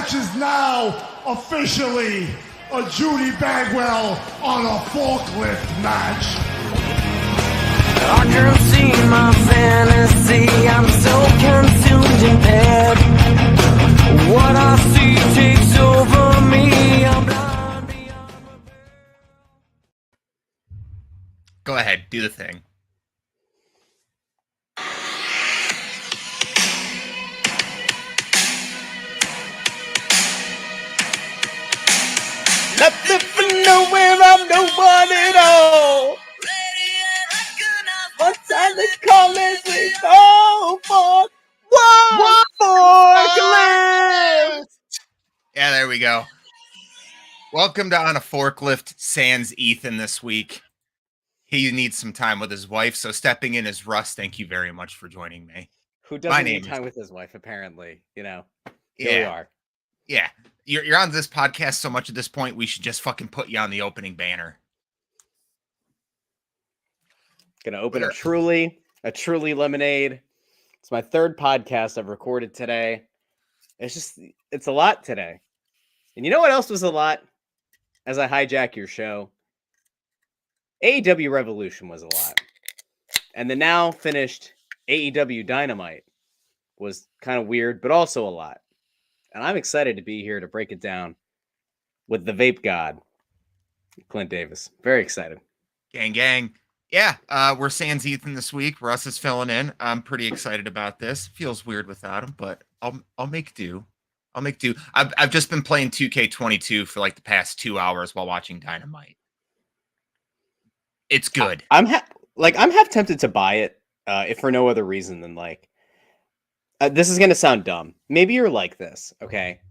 match is now officially a Judy Bagwell on a forklift match. I can see my fantasy, I'm so consumed in bed. What I see takes over me, I'm blind beyond repair. Go ahead, do the thing. Nothing from nowhere, I'm no one at all. One time they call us, we go for one forklift. Yeah, there we go. Welcome to On a Forklift, sans Ethan this week. He needs some time with his wife, so stepping in is Russ. Thank you very much for joining me. Who doesn't need time with his wife, apparently, you know. Here we are. Yeah. You're on this podcast so much at this point, we should just fucking put you on the opening banner. Gonna open a Truly lemonade. It's my third podcast I've recorded today. It's a lot today. And you know what else was a lot? As I hijack your show, AEW Revolution was a lot. And the now finished AEW Dynamite was kind of weird, but also a lot. And I'm excited to be here to break it down with the vape god, Clint Davis. Very excited. Gang. Yeah, we're sans Ethan this week. Russ is filling in. I'm pretty excited about this. Feels weird without him, but I'll make do. I've just been playing 2K22 for like the past 2 hours while watching Dynamite. It's good. I'm half tempted to buy it, if for no other reason than like. This is gonna sound dumb. Maybe you're like this, okay?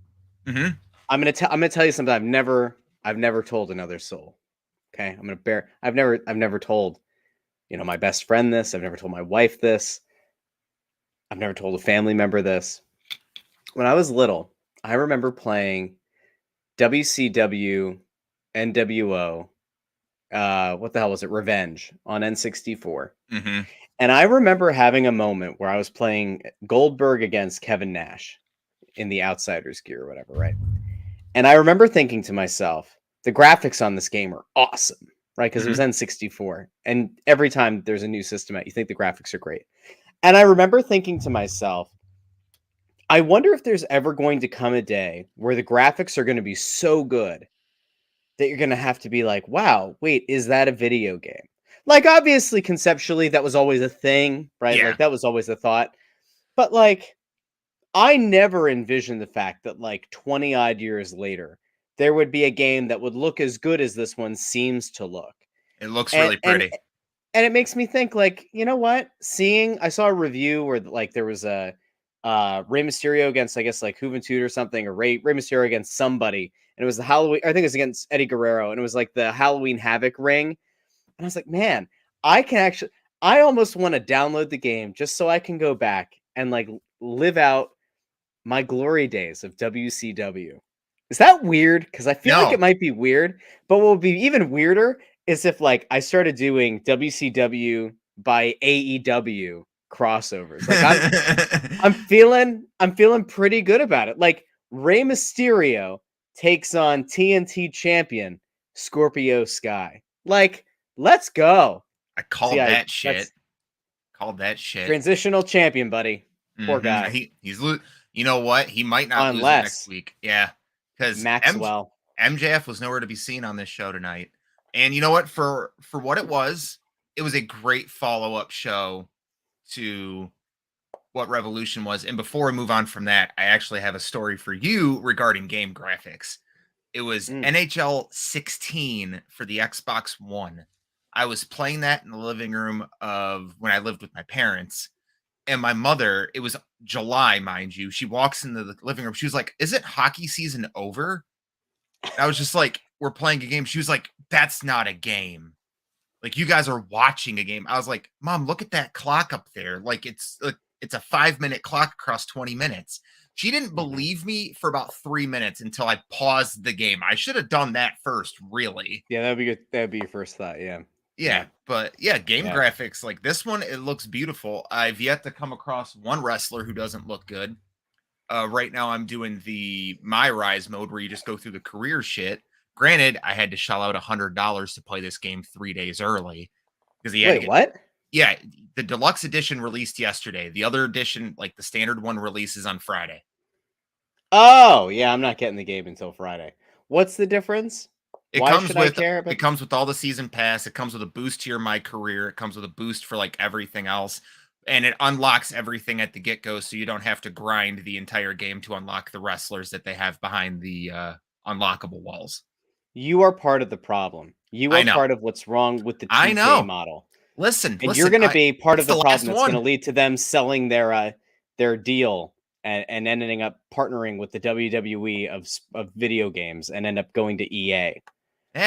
Mm-hmm. I'm gonna tell you something I've never told another soul. Okay, I've never told, my best friend this. I've never told my wife this. I've never told a family member this. When I was little, I remember playing WCW, NWO. What the hell was it? Revenge on N64. Mm-hmm. And I remember having a moment where I was playing Goldberg against Kevin Nash in the Outsiders gear or whatever, right? And I remember thinking to myself, the graphics on this game are awesome, right? Because it was N64. And every time there's a new system out, you think the graphics are great. And I remember thinking to myself, I wonder if there's ever going to come a day where the graphics are going to be so good that you're going to have to be like, wow, wait, is that a video game? Like, obviously, conceptually, that was always a thing, right? Yeah. Like, that was always a thought. But, like, I never envisioned the fact that, like, 20-odd years later, there would be a game that would look as good as this one seems to look. It looks really pretty. And it makes me think, like, you know what? I saw a review where, like, there was a Rey Mysterio against, I guess, like, Juventud or something, or Rey Mysterio against somebody. And it was the Halloween, I think it was against Eddie Guerrero, and it was, like, the Halloween Havoc ring. And I was like, man, I almost want to download the game just so I can go back and like live out my glory days of WCW. Is that weird? Because I feel like it might be weird, but what would be even weirder is if like I started doing WCW by AEW crossovers. Like I'm feeling pretty good about it. Like Rey Mysterio takes on TNT champion Scorpio Sky. Like, let's go. I called that shit. Called that shit. Transitional champion, buddy. Poor guy. He's you know what? He might not lose next week. Yeah. Because Maxwell. MJF was nowhere to be seen on this show tonight. And you know what? For what it was a great follow-up show to what Revolution was. And before we move on from that, I actually have a story for you regarding game graphics. It was NHL 16 for the Xbox One. I was playing that in the living room of when I lived with my parents. And my mother, it was July, mind you. She walks into the living room. She was like, "Is it hockey season over?" And I was just like, "We're playing a game." She was like, "That's not a game. Like, you guys are watching a game." I was like, "Mom, look at that clock up there. Like, it's a 5-minute clock across 20 minutes. She didn't believe me for about 3 minutes until I paused the game. I should have done that first, really. Yeah, that'd be good. That'd be your first thought. Yeah. Yeah, but yeah, game graphics like this one, it looks beautiful. I've yet to come across one wrestler who doesn't look good. Right now I'm doing my rise mode where you just go through the career shit. Granted, I had to shell out $100 to play this game 3 days early because he had to Wait, get, what? yeah, the deluxe edition released yesterday. The other edition, like the standard one, releases on Friday. Oh, yeah, I'm not getting the game until Friday. What's the difference? Why should I care about It comes with all the season pass. It comes with a boost to your My Career. It comes with a boost for like everything else. And it unlocks everything at the get-go, so you don't have to grind the entire game to unlock the wrestlers that they have behind the unlockable walls. You are part of the problem. You I are know. part of what's wrong with the I 2K know. model. Listen, And you're going to be part it's of the the problem last that's going to one. lead to them selling their deal and ending up partnering with the WWE of video games and end up going to EA.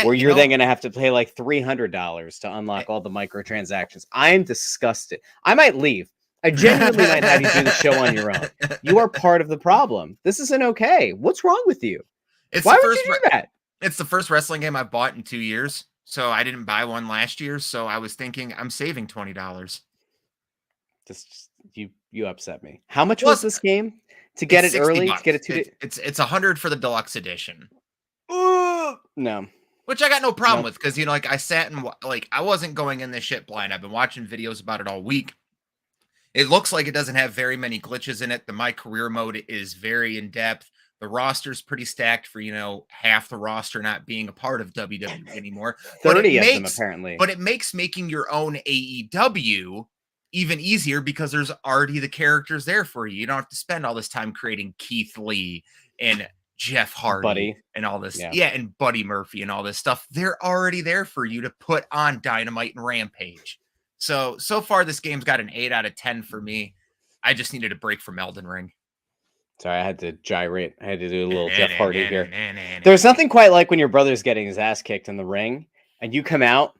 Where you're then going to have to pay like $300 to unlock all the microtransactions. I'm disgusted. I might leave. I genuinely might have you do the show on your own. You are part of the problem. This isn't okay. What's wrong with you? Why would you do that? It's the first wrestling game I've bought in 2 years. So I didn't buy one last year. So I was thinking I'm saving $20. Just you upset me. How much was this game to get it early? $60. To get it 2 days? It's $100 for the deluxe edition. No. Which I got no problem with because, you know, like I sat and like I wasn't going in this shit blind. I've been watching videos about it all week. It looks like it doesn't have very many glitches in it. The My Career mode is very in depth. The roster's pretty stacked for, you know, half the roster not being a part of WWE anymore. 30 of them apparently. But it makes making your own AEW even easier because there's already the characters there for you. You don't have to spend all this time creating Keith Lee and Jeff Hardy and all this. Yeah, and Buddy Murphy and all this stuff. They're already there for you to put on Dynamite and Rampage. So far this game's got an 8 out of 10 for me. I just needed a break from Elden Ring. Sorry, I had to gyrate. I had to do a little Jeff Hardy here. There's nothing quite like when your brother's getting his ass kicked in the ring and you come out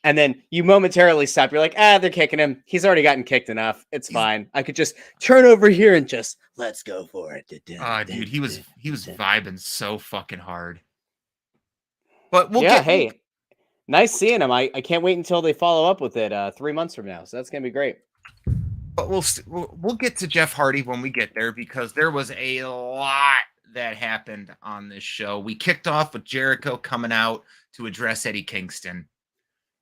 and then you momentarily stop. You're like, they're kicking him. He's already gotten kicked enough. It's fine. I could just turn over here and just let's go for it. Dude, he was vibing so fucking hard. But nice seeing him. I can't wait until they follow up with it 3 months from now. So that's gonna be great. But we'll get to Jeff Hardy when we get there because there was a lot that happened on this show. We kicked off with Jericho coming out to address Eddie Kingston.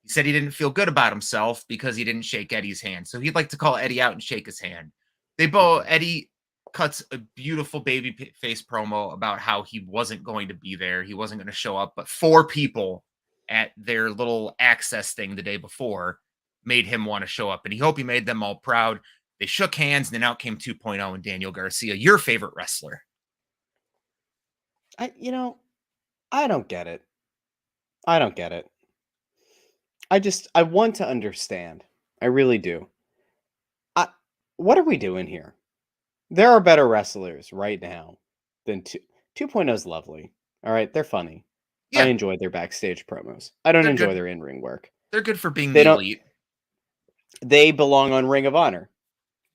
He said he didn't feel good about himself because he didn't shake Eddie's hand. So he'd like to call Eddie out and shake his hand. Eddie cuts a beautiful baby face promo about how he wasn't going to be there. He wasn't going to show up, but 4 people at their little access thing the day before made him want to show up, and he hoped he made them all proud. They shook hands, and then out came 2.0 and Daniel Garcia, your favorite wrestler. I don't get it. I don't get it. I want to understand. I really do. What are we doing here? There are better wrestlers right now than 2.0 is lovely. All right, they're funny. Yeah. I enjoy their backstage promos. I don't enjoy their in-ring work. They're good for being the elite. They belong on Ring of Honor.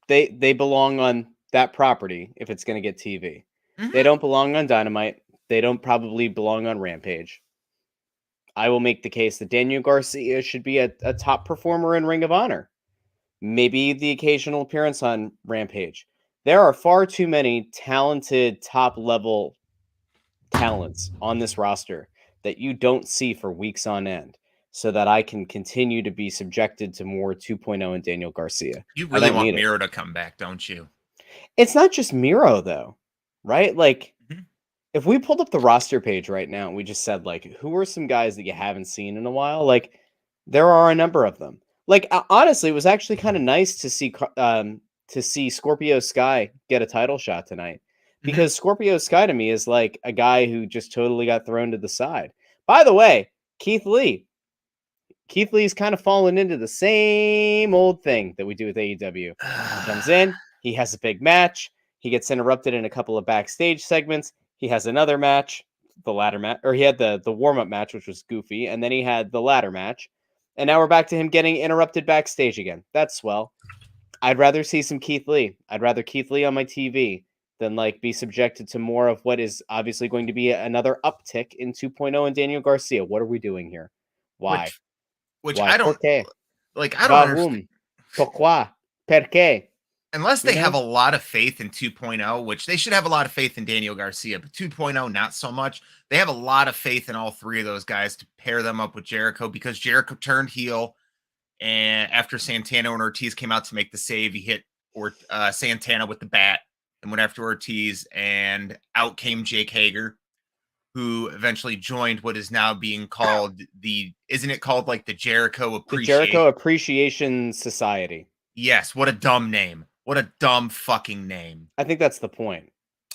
They belong on that property if it's going to get TV. Mm-hmm. They don't belong on Dynamite. They don't probably belong on Rampage. I will make the case that Daniel Garcia should be a top performer in Ring of Honor. Maybe the occasional appearance on Rampage. There are far too many talented top-level talents on this roster that you don't see for weeks on end, so that I can continue to be subjected to more 2.0 and Daniel Garcia. You really want Miro to come back, don't you? It's not just Miro, though, right? Like, if we pulled up the roster page right now and we just said, like, who are some guys that you haven't seen in a while? Like, there are a number of them. Like, honestly, it was actually kind of nice to see Scorpio Sky get a title shot tonight. Because Scorpio Sky to me is like a guy who just totally got thrown to the side. By the way, Keith Lee's kind of fallen into the same old thing that we do with AEW. He comes in, he has a big match, he gets interrupted in a couple of backstage segments, he has another match, the ladder match, or he had the warm-up match, which was goofy, and then he had the ladder match, and now we're back to him getting interrupted backstage again. That's swell. I'd rather see some Keith Lee. I'd rather Keith Lee on my TV than like be subjected to more of what is obviously going to be another uptick in 2.0 and Daniel Garcia. What are we doing here? Why? Which Why? I don't Porqué? like. I don't understand. Pourquoi? Perqué? Unless You they have know? a lot of faith in 2.0, which they should have a lot of faith in Daniel Garcia, but 2.0, not so much. They have a lot of faith in all three of those guys to pair them up with Jericho because Jericho turned heel. And after Santana and Ortiz came out to make the save, he hit Santana with the bat and went after Ortiz, and out came Jake Hager, who eventually joined what is now being called isn't it called like the Jericho The Appreciation? Jericho Appreciation Society. Yes, what a dumb name. What a dumb fucking name. I think that's the point.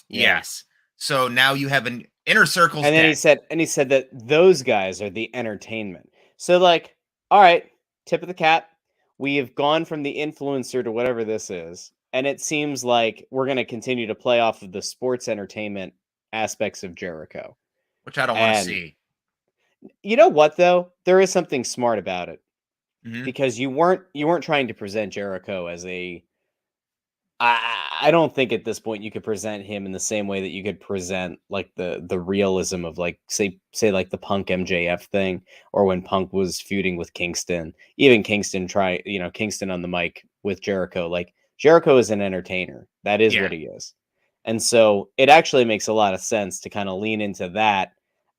Yeah. Yes. So now you have an inner circle's And then dead. he said that those guys are the entertainment. So like, all right, tip of the cap. We have gone from the influencer to whatever this is, and it seems like we're going to continue to play off of the sports entertainment aspects of Jericho. Which I don't want to And see. you know what though? There is something smart about it Mhm. because you weren't trying to present Jericho as a I don't think at this point you could present him in the same way that you could present like the realism of like say like the Punk MJF thing, or when Punk was feuding with Kingston. Even Kingston Kingston on the mic with Jericho. Like Jericho is an entertainer. That is Yeah. what he is. And so it actually makes a lot of sense to kind of lean into that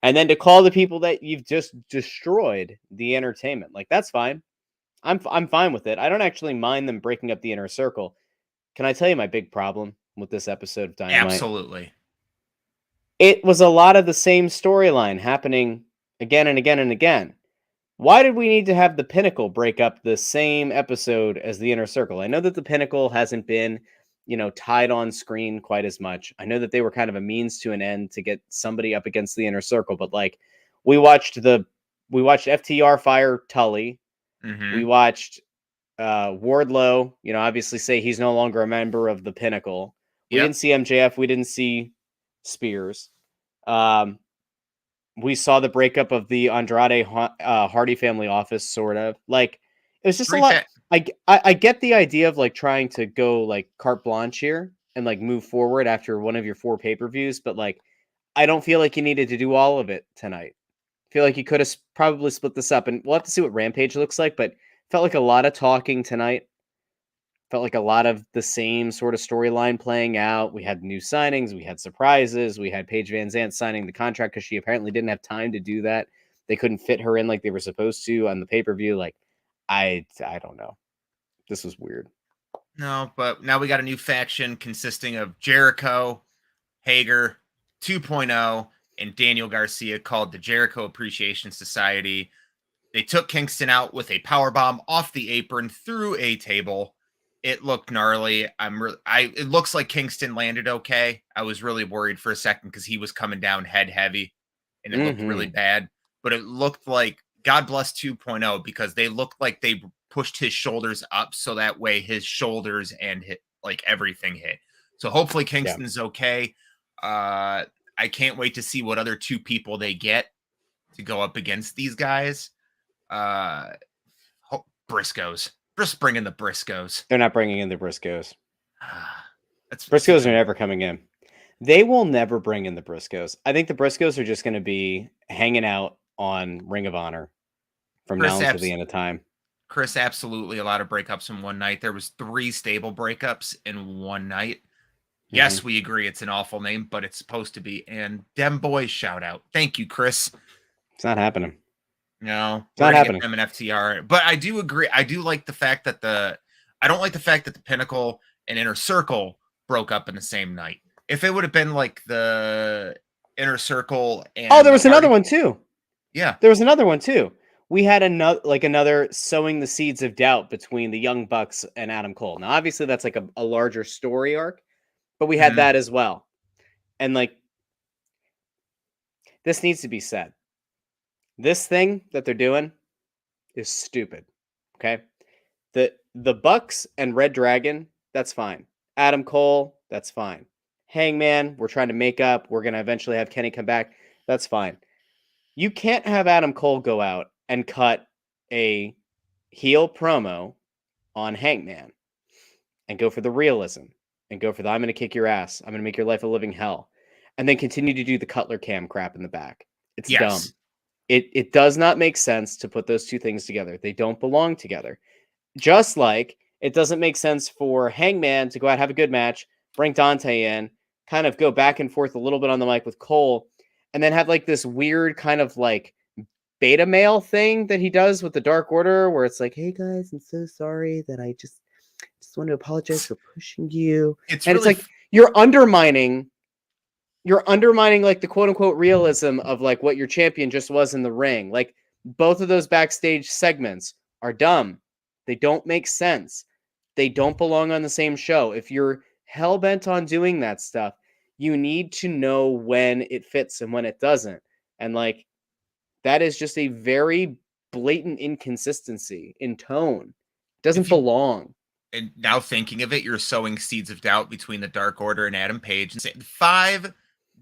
and then to call the people that you've just destroyed the entertainment. Like that's fine. I'm fine with it. I don't actually mind them breaking up the inner circle. Can I tell you my big problem with this episode of Dynamite? Absolutely. It was a lot of the same storyline happening again and again and again. Why did we need to have the Pinnacle break up the same episode as the Inner Circle? I know that the Pinnacle hasn't been, tied on screen quite as much. I know that they were kind of a means to an end to get somebody up against the Inner Circle, but like we watched FTR fire Tully. We Mhm. watched Wardlow, obviously say he's no longer a member of the Pinnacle. We Yep. didn't see MJF. We didn't see Spears. Um, we saw the breakup of the Andrade Hardy family office, sort of. Like, it was just a Three lot. fa- I get the idea of like trying to go like carte blanche here and like move forward after one of your 4 pay-per-views, but like I don't feel like you needed to do all of it tonight. I feel like you could have probably split this up, and we'll have to see what Rampage looks like, but felt like a lot of talking tonight. Felt like a lot of the same sort of storyline playing out. We had new signings, we had surprises, we had Paige Van Zant signing the contract because she apparently didn't have time to do that. They couldn't fit her in like they were supposed to on the pay-per-view. Like, I don't know. This was weird. No, but now we got a new faction consisting of Jericho, Hager, 2.0, and Daniel Garcia called the Jericho Appreciation Society. They took Kingston out with a power bomb off the apron through a table. It looked gnarly. It looks like Kingston landed okay. I was really worried for a second because he was coming down head heavy and it looked really bad. But it looked like God bless 2.0 because they looked like they pushed his shoulders up so that way his shoulders and hit like everything hit. So hopefully Yeah. Kingston's okay. I can't wait to see what other 2 people they get to go up against these guys. Briscoes. Just bring in the Briscoes. They're not bringing in the Briscoes. That's Briscoes are never coming in. They will never bring in the Briscoes. I think the Briscoes are just going to be hanging out on Ring of Honor from now until the end of time. Chris, absolutely a lot of breakups in one night. There was 3 stable breakups in one night. Yes, we agree it's an awful name, but it's supposed to be. And Dem Boys shout out. Thank you, Chris. It's not happening. No, it's not happening. Get them an FTR, but I do agree. I do like the fact that I don't like the fact that the Pinnacle and Inner Circle broke up in the same night. If it would have been like the Inner Circle and there was another one too. Yeah, there was another one too. We had another sowing the seeds of doubt between the Young Bucks and Adam Cole. Now, obviously, that's like a larger story arc, but we had that as well. And like, this needs to be said. This thing that they're doing is stupid. Okay, the Bucks and Red Dragon, that's fine. Adam Cole, that's fine. Hangman, we're trying to make up. We're gonna eventually have Kenny come back. That's fine. You can't have Adam Cole go out and cut a heel promo on Hangman and go for the realism and go for the I'm going to kick your ass. I'm going to make your life a living hell. And then continue to do the Cutler Cam crap in the back. It's dumb. It does not make sense to put those 2 things together. They don't belong together. Just like it doesn't make sense for Hangman to go out, have a good match, bring Dante in, kind of go back and forth a little bit on the mic with Cole, and then have like this weird kind of like beta male thing that he does with the Dark Order, where it's like, hey guys, I'm so sorry that I just want to apologize for pushing you. It's and really it's like you're undermining like the quote unquote realism of like what your champion just was in the ring. Like both of those backstage segments are dumb. They don't make sense. They don't belong on the same show. If you're hell bent on doing that stuff, you need to know when it fits and when it doesn't. And like that is just a very blatant inconsistency in tone. It doesn't belong. And now thinking of it, you're sowing seeds of doubt between the Dark Order and Adam Page, and saying 5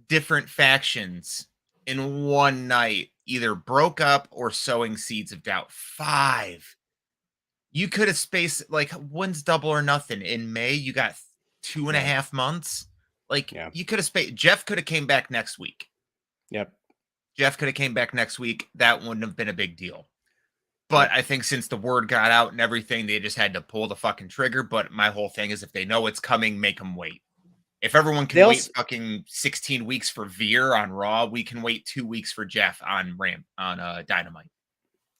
different factions in one night either broke up or sowing seeds of doubt. 5. You could have spaced, like, when's Double or Nothing? In May, you got 2.5 months. Like, you could have spaced. Jeff could have came back next week. Yep. Jeff could have came back next week. That wouldn't have been a big deal. But I think since the word got out and everything, they just had to pull the fucking trigger. But my whole thing is if they know it's coming, make them wait. If everyone can wait fucking 16 weeks for Veer on Raw, we can wait 2 weeks for Jeff on Dynamite.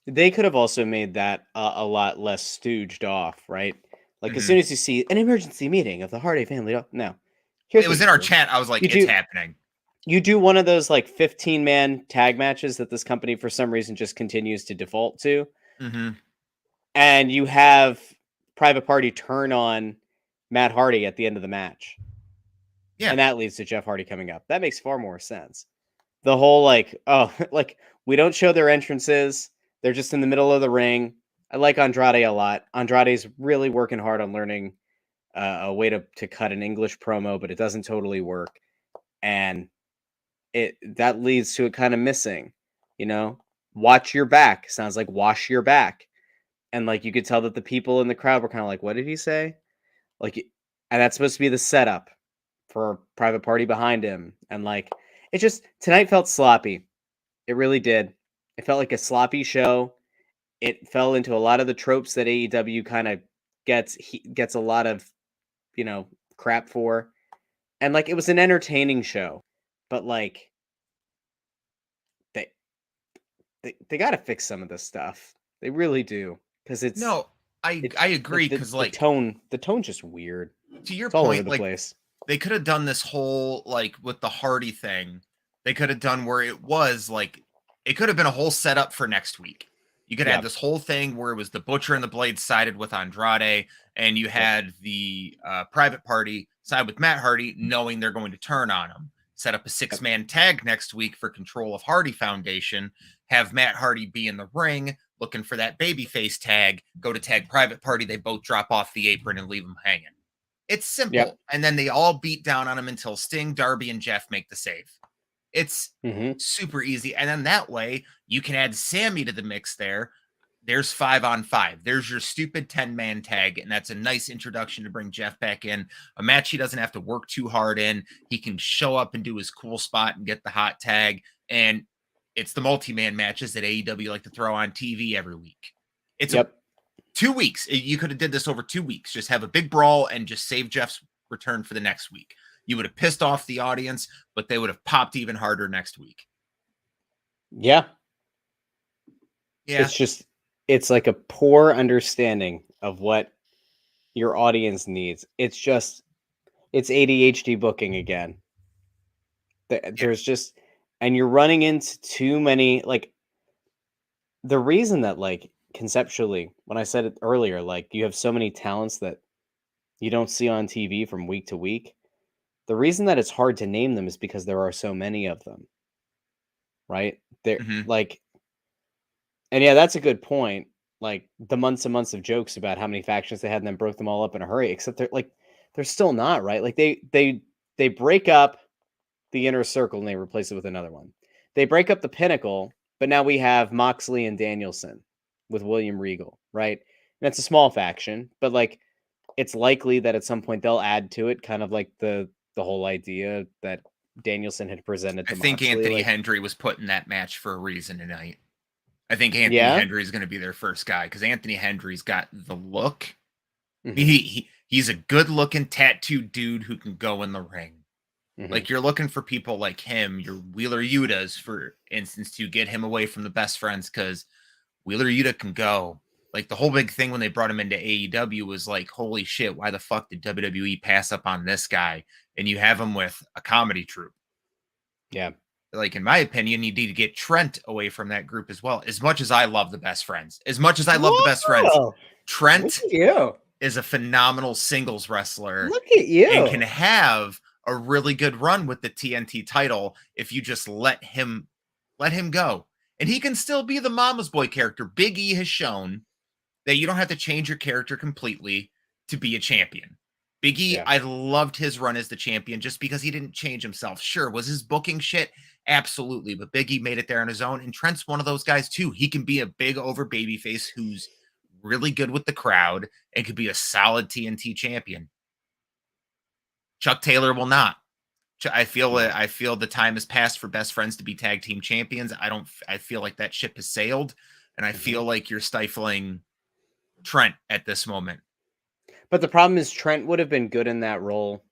They could have also made that a lot less stooged off, right? Like as soon as you see an emergency meeting of the Hardy family, no. It was in our chat. I was like, it's happening. You do one of those like 15-man tag matches that this company for some reason just continues to default to. And you have Private Party turn on Matt Hardy at the end of the match. Yeah. And that leads to Jeff Hardy coming up. That makes far more sense. The whole like, oh, like we don't show their entrances. They're just in the middle of the ring. I like Andrade a lot. Andrade's really working hard on learning a way to cut an English promo, but it doesn't totally work. And that leads to it kind of missing, you know, watch your back sounds like wash your back. And like, you could tell that the people in the crowd were kind of like, what did he say? Like, and that's supposed to be the setup for Private Party behind him. And like, it just, tonight felt sloppy. It really did. It felt like a sloppy show. It fell into a lot of the tropes that AEW kind of gets a lot of, you know, crap for. And like, it was an entertaining show, but like, they got to fix some of this stuff. They really do. Cause it's I agree. Cause like the tone's just weird. To your it's all point, over the like place. They could have done this whole, like with the Hardy thing, they could have done where it was like, it could have been a whole setup for next week. You could have this whole thing where it was the Butcher and the Blade sided with Andrade, and you had the Private Party side with Matt Hardy, knowing they're going to turn on him. Set up a 6-man tag next week for control of Hardy Foundation. Have Matt Hardy be in the ring looking for that babyface tag. Go to tag Private Party. They both drop off the apron and leave him hanging. It's simple. And then they all beat down on him until Sting, Darby, and Jeff make the save. It's super easy. And then that way you can add Sammy to the mix there. There's 5-on-5. There's your stupid 10-man tag. And that's a nice introduction to bring Jeff back in. A match he doesn't have to work too hard in. He can show up and do his cool spot and get the hot tag. And it's the multi-man matches that AEW like to throw on TV every week. It's 2 weeks. You could have did this over 2 weeks. Just have a big brawl and just save Jeff's return for the next week. You would have pissed off the audience, but they would have popped even harder next week. Yeah. It's like a poor understanding of what your audience needs. It's ADHD booking again. There's just, and you're running into too many, like the reason that like conceptually, when I said it earlier, like you have so many talents that you don't see on TV from week to week. The reason that it's hard to name them is because there are so many of them, right? They're like, and yeah, that's a good point. Like the months and months of jokes about how many factions they had and then broke them all up in a hurry, except they're still not, right? Like they break up the Inner Circle and they replace it with another one. They break up the Pinnacle, but now we have Moxley and Danielson with William Regal, right? And it's a small faction, but like it's likely that at some point they'll add to it, kind of like the whole idea that Danielson had presented to I think Moxley. Anthony Hendry was put in that match for a reason tonight. I think Anthony Hendry is going to be their first guy because Anthony Hendry's got the look Mm-hmm. He's a good-looking tattooed dude who can go in the ring. Mm-hmm. Like, you're looking for people like him, your Wheeler Yutas, for instance, to get him away from the best friends, because Wheeler Yuta can go. Like, the whole big thing when they brought him into AEW was like, holy shit, why the fuck did WWE pass up on this guy? And you have him with a comedy troupe. Yeah. Like, in my opinion, you need to get Trent away from that group as well. As much as I love the best friends, Trent is a phenomenal singles wrestler. Look at you. And can have a really good run with the TNT title if you just let him go. And he can still be the mama's boy character. Big E has shown that you don't have to change your character completely to be a champion. Big E, I loved his run as the champion just because he didn't change himself. Sure, was his booking shit? Absolutely. But Big E made it there on his own. And Trent's one of those guys too. He can be a big over babyface who's really good with the crowd and could be a solid TNT champion. Chuck Taylor will not. I feel the time has passed for best friends to be tag team champions. I feel like that ship has sailed, and I feel like you're stifling Trent at this moment. But the problem is Trent would have been good in that role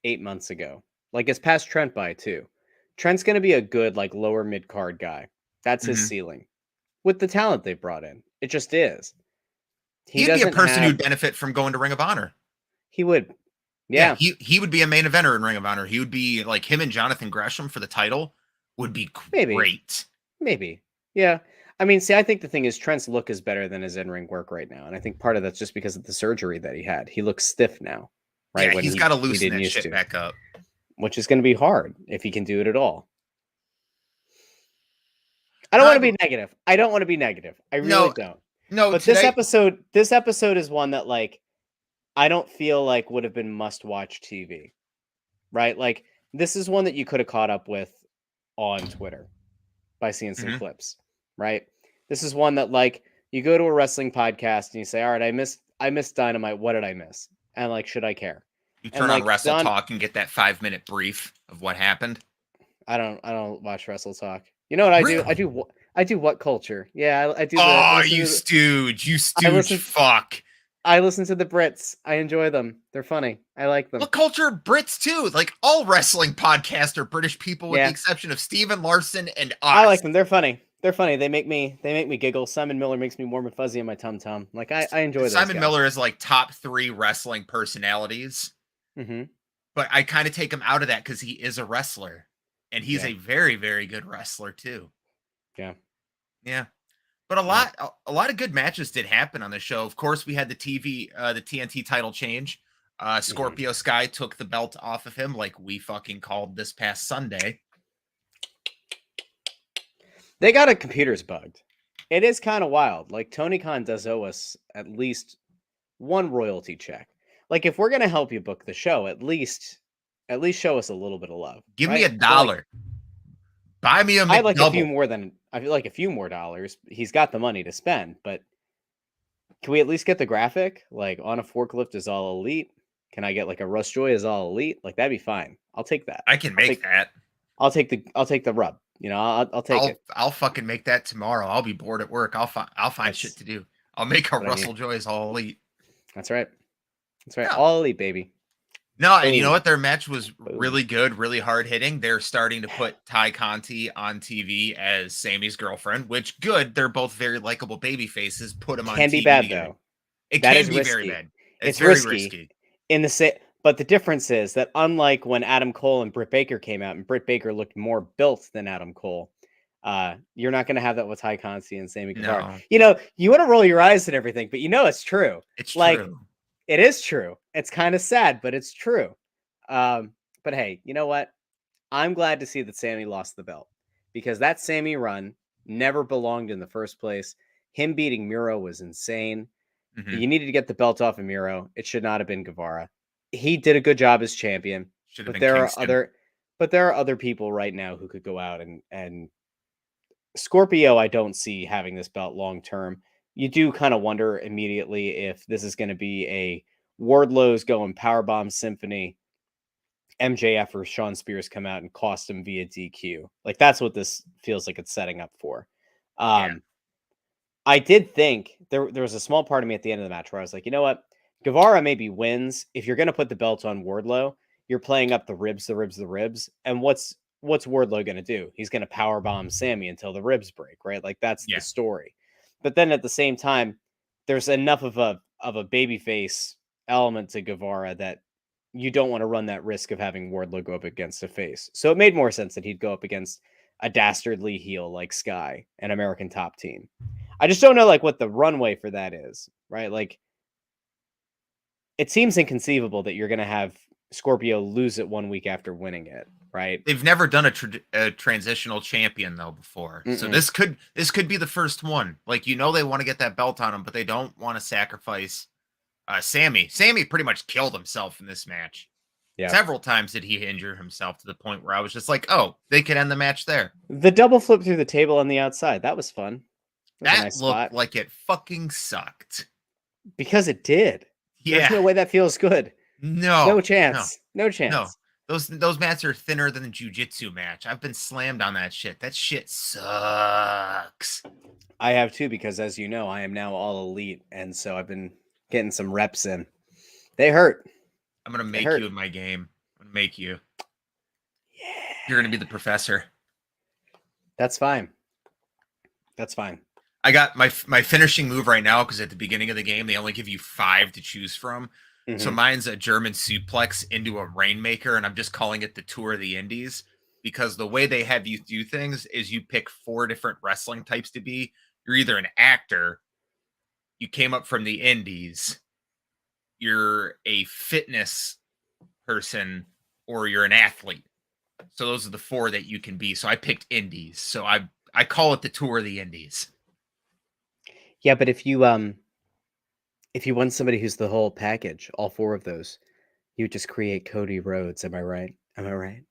8 months ago. Like, it's past Trent by too. Trent's going to be a good, like, lower mid-card guy. That's his ceiling. With the talent they brought in. It just is. He'd be a person who'd benefit from going to Ring of Honor. He would. Yeah. He would be a main eventer in Ring of Honor. He would be like him and Jonathan Gresham for the title would be great. Maybe. Yeah. I mean, see, I think the thing is Trent's look is better than his in-ring work right now. And I think part of that's just because of the surgery that he had. He looks stiff now. Right. Yeah, he's got to loosen that shit back up. Which is going to be hard if he can do it at all. I don't want to be negative. I really don't. No, but this episode is one that, like, I don't feel like would have been must-watch TV, right? Like, this is one that you could have caught up with on Twitter by seeing some clips, right? This is one that, like, you go to a wrestling podcast and you say, all right, I missed Dynamite. What did I miss? And, like, should I care? You turn on Wrestle Talk and get that 5-minute brief of what happened. I don't watch Wrestle Talk. You know what I do? I do What Culture. Yeah, I do. You stooge, fuck. I listen to the Brits. I enjoy them. They're funny. I like them. What Culture? Brits too. Like, all wrestling podcasts are British people with the exception of Steven Larson and us. I like them. They're funny. They make me giggle. Simon Miller makes me warm and fuzzy in my tum-tum. Like, I enjoy those Simon guys. Miller is like top 3 wrestling personalities. But I kind of take him out of that because he is a wrestler. And he's a very, very good wrestler too. Yeah. But a lot of good matches did happen on the show. Of course, we had the TNT title change. Scorpio Sky took the belt off of him like we fucking called this past Sunday. They got a computers bugged. It is kind of wild. Like, Tony Khan does owe us at least one royalty check. Like, if we're going to help you book the show, at least show us a little bit of love. Give me $1. Buy me a McDouble. I'd like a few more dollars. He's got the money to spend, but can we at least get the graphic? Like, on a forklift is all elite. Can I get like a Russ Joy is all elite? Like, that'd be fine. I'll take that. I can make that. I'll take the rub. You know, I'll take it. I'll fucking make that tomorrow. I'll be bored at work. I'll find shit to do. I'll make a Russell Joy's all elite. That's right. Yeah. All elite, baby. No, and you know what? Their match was really good, really hard hitting. They're starting to put Ty Conti on TV as Sammy's girlfriend, which good. They're both very likable baby faces. Put them on TV. Can be bad though. It can be very bad. It's very risky. But the difference is that unlike when Adam Cole and Britt Baker came out, and Britt Baker looked more built than Adam Cole, you're not going to have that with Ty Conti and Sammy Guevara. No. You know, you want to roll your eyes and everything, but you know it's true. It's like, true. It is true. It's kind of sad, but it's true. But hey, you know what? I'm glad to see that Sammy lost the belt because that Sammy run never belonged in the first place. Him beating Miro was insane. You needed to get the belt off of Miro. It should not have been Guevara. He did a good job as champion. But there are other people right now who could go out and Scorpio. I don't see having this belt long term. You do kind of wonder immediately if this is going to be a Wardlow's going Powerbomb Symphony, MJF or Sean Spears come out and cost him via DQ. Like, that's what this feels like it's setting up for. I I did think there was a small part of me at the end of the match where I was like, you know what? Guevara maybe wins. If you're going to put the belt on Wardlow, you're playing up the ribs. And what's Wardlow going to do? He's going to power bomb Sammy until the ribs break, right? Like that's Yeah. the story. But then at the same time, there's enough of a babyface element to Guevara that you don't want to run that risk of having Wardlow go up against a face. So it made more sense that he'd go up against a dastardly heel like Sky, an American Top Team. I just don't know like what the runway for that is, right? Like it seems inconceivable that you're going to have Scorpio lose it 1 week after winning it, right? They've never done a transitional champion though before. So this could be the first one. Like, you know, they want to get that belt on him, but they don't want to sacrifice Sammy. Sammy pretty much killed himself in this match. Yeah. Several times did he injure himself to the point where I was just like, oh, they could end the match there. The double flip through the table on the outside, that was fun. That nice looked spot. like it fucking sucked. Because it did. Yeah. There's no way that feels good. No chance. No chance. No. Those mats are thinner than the jiu-jitsu match. I've been slammed on that shit. That shit sucks. I have too, because as you know, I am now all elite, and so I've been getting some reps in. They hurt. I'm gonna make you in my game. I'm gonna make you. Yeah. You're gonna be the professor. That's fine. That's fine. I got my finishing move right now because at the beginning of the game they only give you 5 to choose from. So mine's a German suplex into a Rainmaker, and I'm just calling it the Tour of the Indies because the way they have you do things is you pick 4 different wrestling types to be. You're either an actor, you came up from the Indies, you're a fitness person, or you're an athlete. So those are the 4 that you can be. So I picked Indies. So I call it the Tour of the Indies. Yeah, but if you want somebody who's the whole package, all 4 of those, you just create Cody Rhodes. Am I right? Am I right?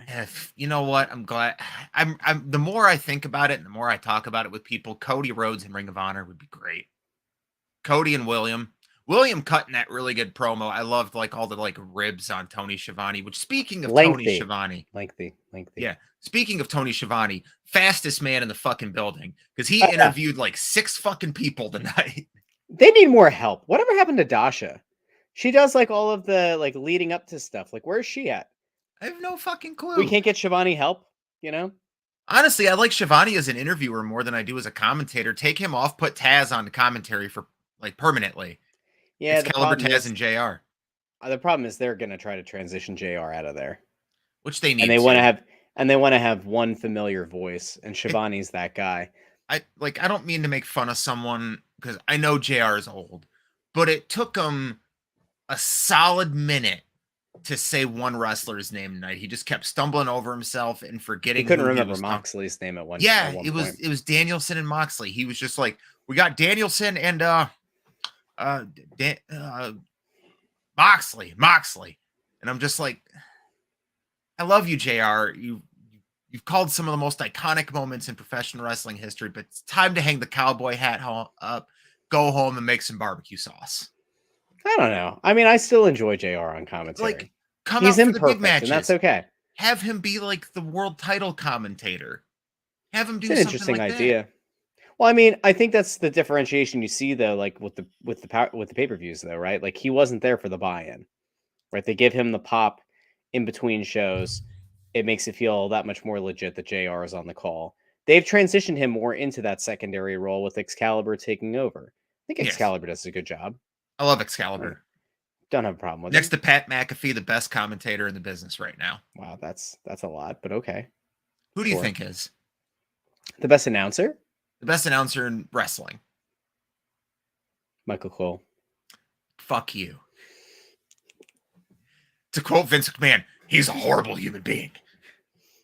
If you know what, I'm glad. I'm the more I think about it and the more I talk about it with people, Cody Rhodes and Ring of Honor would be great. Cody and William cutting that really good promo. I loved like all the like ribs on Tony Schiavone, which speaking of Tony Schiavone. Lengthy. Yeah. Speaking of Tony Schiavone, fastest man in the fucking building because he interviewed like 6 fucking people tonight. They need more help. Whatever happened to Dasha? She does like all of the like leading up to stuff. Like, where's she at? I have no fucking clue. We can't get Schiavone help, you know? Honestly, I like Schiavone as an interviewer more than I do as a commentator. Take him off, put Taz on the commentary for like permanently. Yeah, it's Caliber Taz and JR. The problem is they're gonna try to transition JR out of there. Which they need. And they want to have one familiar voice, and Schiavone's that guy. I don't mean to make fun of someone because I know JR is old, but it took him a solid minute to say one wrestler's name tonight. He just kept stumbling over himself and forgetting. He couldn't remember Moxley's name at one. Yeah, at one it point. was Danielson and Moxley. He was just like, we got Danielson and Moxley, and I'm just like, I love you, JR. You've called some of the most iconic moments in professional wrestling history, but it's time to hang the cowboy hat up, go home, and make some barbecue sauce. I don't know. I mean, I still enjoy JR on commentary. Like, come he's out for the big imperfect, matches, and that's okay. Have him be like the world title commentator. Have him do it's an something interesting like idea. That. Well, I mean, I think that's the differentiation you see though, like with the pay-per-views though, right? Like he wasn't there for the buy-in, right? They give him the pop in between shows. It makes it feel that much more legit that JR is on the call. They've transitioned him more into that secondary role with Excalibur taking over. I think Excalibur does a good job. I love Excalibur. Don't have a problem with Next it. to Pat McAfee, the best commentator in the business right now. Wow, that's a lot, but okay. Who do you think is the best announcer? The best announcer in wrestling? Michael Cole. Fuck you. To quote Vince McMahon, he's a horrible human being.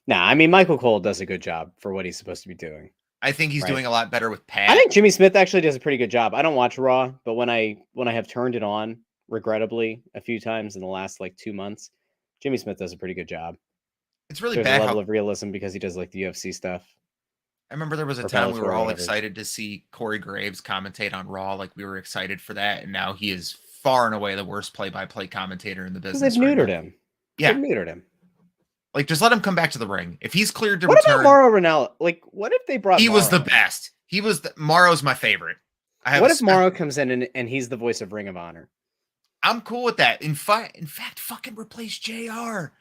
Nah, I mean, Michael Cole does a good job for what he's supposed to be doing. I think he's doing a lot better with Pat. I think Jimmy Smith actually does a pretty good job. I don't watch Raw, but when I have turned it on, regrettably, a few times in the last like 2 months, Jimmy Smith does a pretty good job. It's really There's bad a level of realism because he does like the UFC stuff. I remember there was a time we were all excited to see Corey Graves commentate on Raw. Like we were excited for that. And now he is far and away the worst play-by-play commentator in the business. They've neutered him. Yeah. They've neutered him. Like, just let him come back to the ring. If he's cleared to return. What about Mauro Ranallo? Like, what if they brought He Mauro? was the best. Morrow's my favorite. What if Morrow comes in and he's the voice of Ring of Honor? I'm cool with that. In fact, fucking replace JR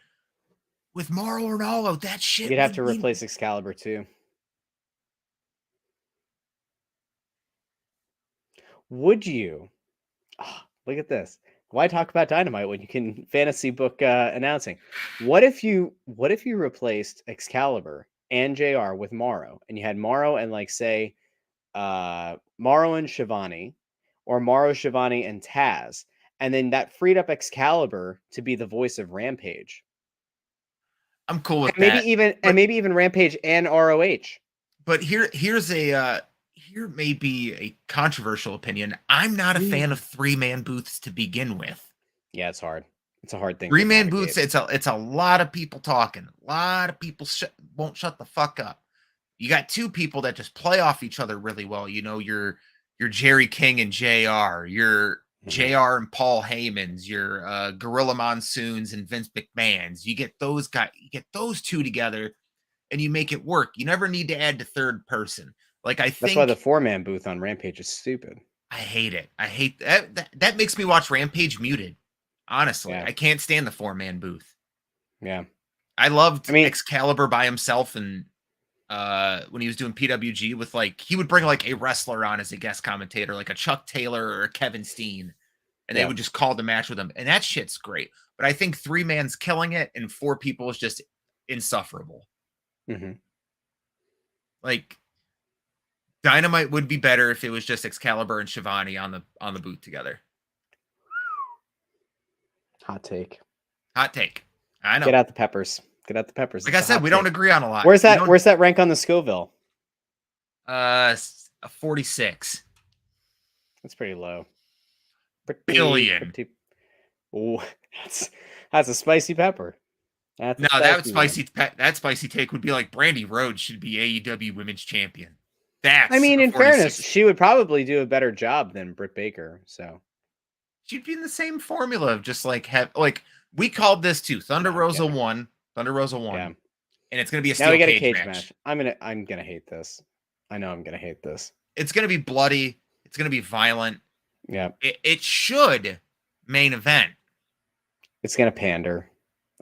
with Mauro Ranallo. That shit. You'd have to replace Excalibur too. Would you? Oh, look at this. Why talk about Dynamite when you can fantasy book announcing? What if you replaced Excalibur and JR with Morrow, and you had Morrow and like say Morrow and Shivani, or Morrow, Shivani, and Taz, and then that freed up Excalibur to be the voice of Rampage. I'm cool with maybe that. Maybe even Rampage and ROH. But here may be a controversial opinion. I'm not a fan of 3-man booths to begin with. Yeah, it's hard. It's a hard thing. 3-man booths. It's a lot of people talking. A lot of people won't shut the fuck up. You got two people that just play off each other really well. You know, your Jerry King and JR, your JR and Paul Heymans, your Gorilla Monsoons and Vince McMahons. You get those guys, you get those two together, and you make it work. You never need to add the third person. Like that's why the 4-man booth on Rampage is stupid. I hate it. I hate that. That makes me watch Rampage muted. Honestly, I can't stand the 4-man booth. Yeah, I loved Excalibur by himself, and when he was doing PWG with he would bring like a wrestler on as a guest commentator, like a Chuck Taylor or a Kevin Steen, and they would just call the match with him, and that shit's great. But I think 3-man's killing it, and 4 people is just insufferable. Mm-hmm. Like Dynamite would be better if it was just Excalibur and Shivani on the booth together. Hot take. I know. Get out the peppers. Like I said, we don't agree on a lot. Where's that rank on the Scoville? A 46. That's pretty low. Billion. Oh, that's a spicy pepper. That spicy take would be like Brandy Rhodes should be AEW Women's Champion. In fairness, she would probably do a better job than Britt Baker. So she'd be in the same formula of just we called this too. Thunder Rosa won. Yeah. And it's gonna be a steel cage match. I'm gonna hate this. I know I'm gonna hate this. It's gonna be bloody. It's gonna be violent. Yeah. It should main event. It's gonna pander.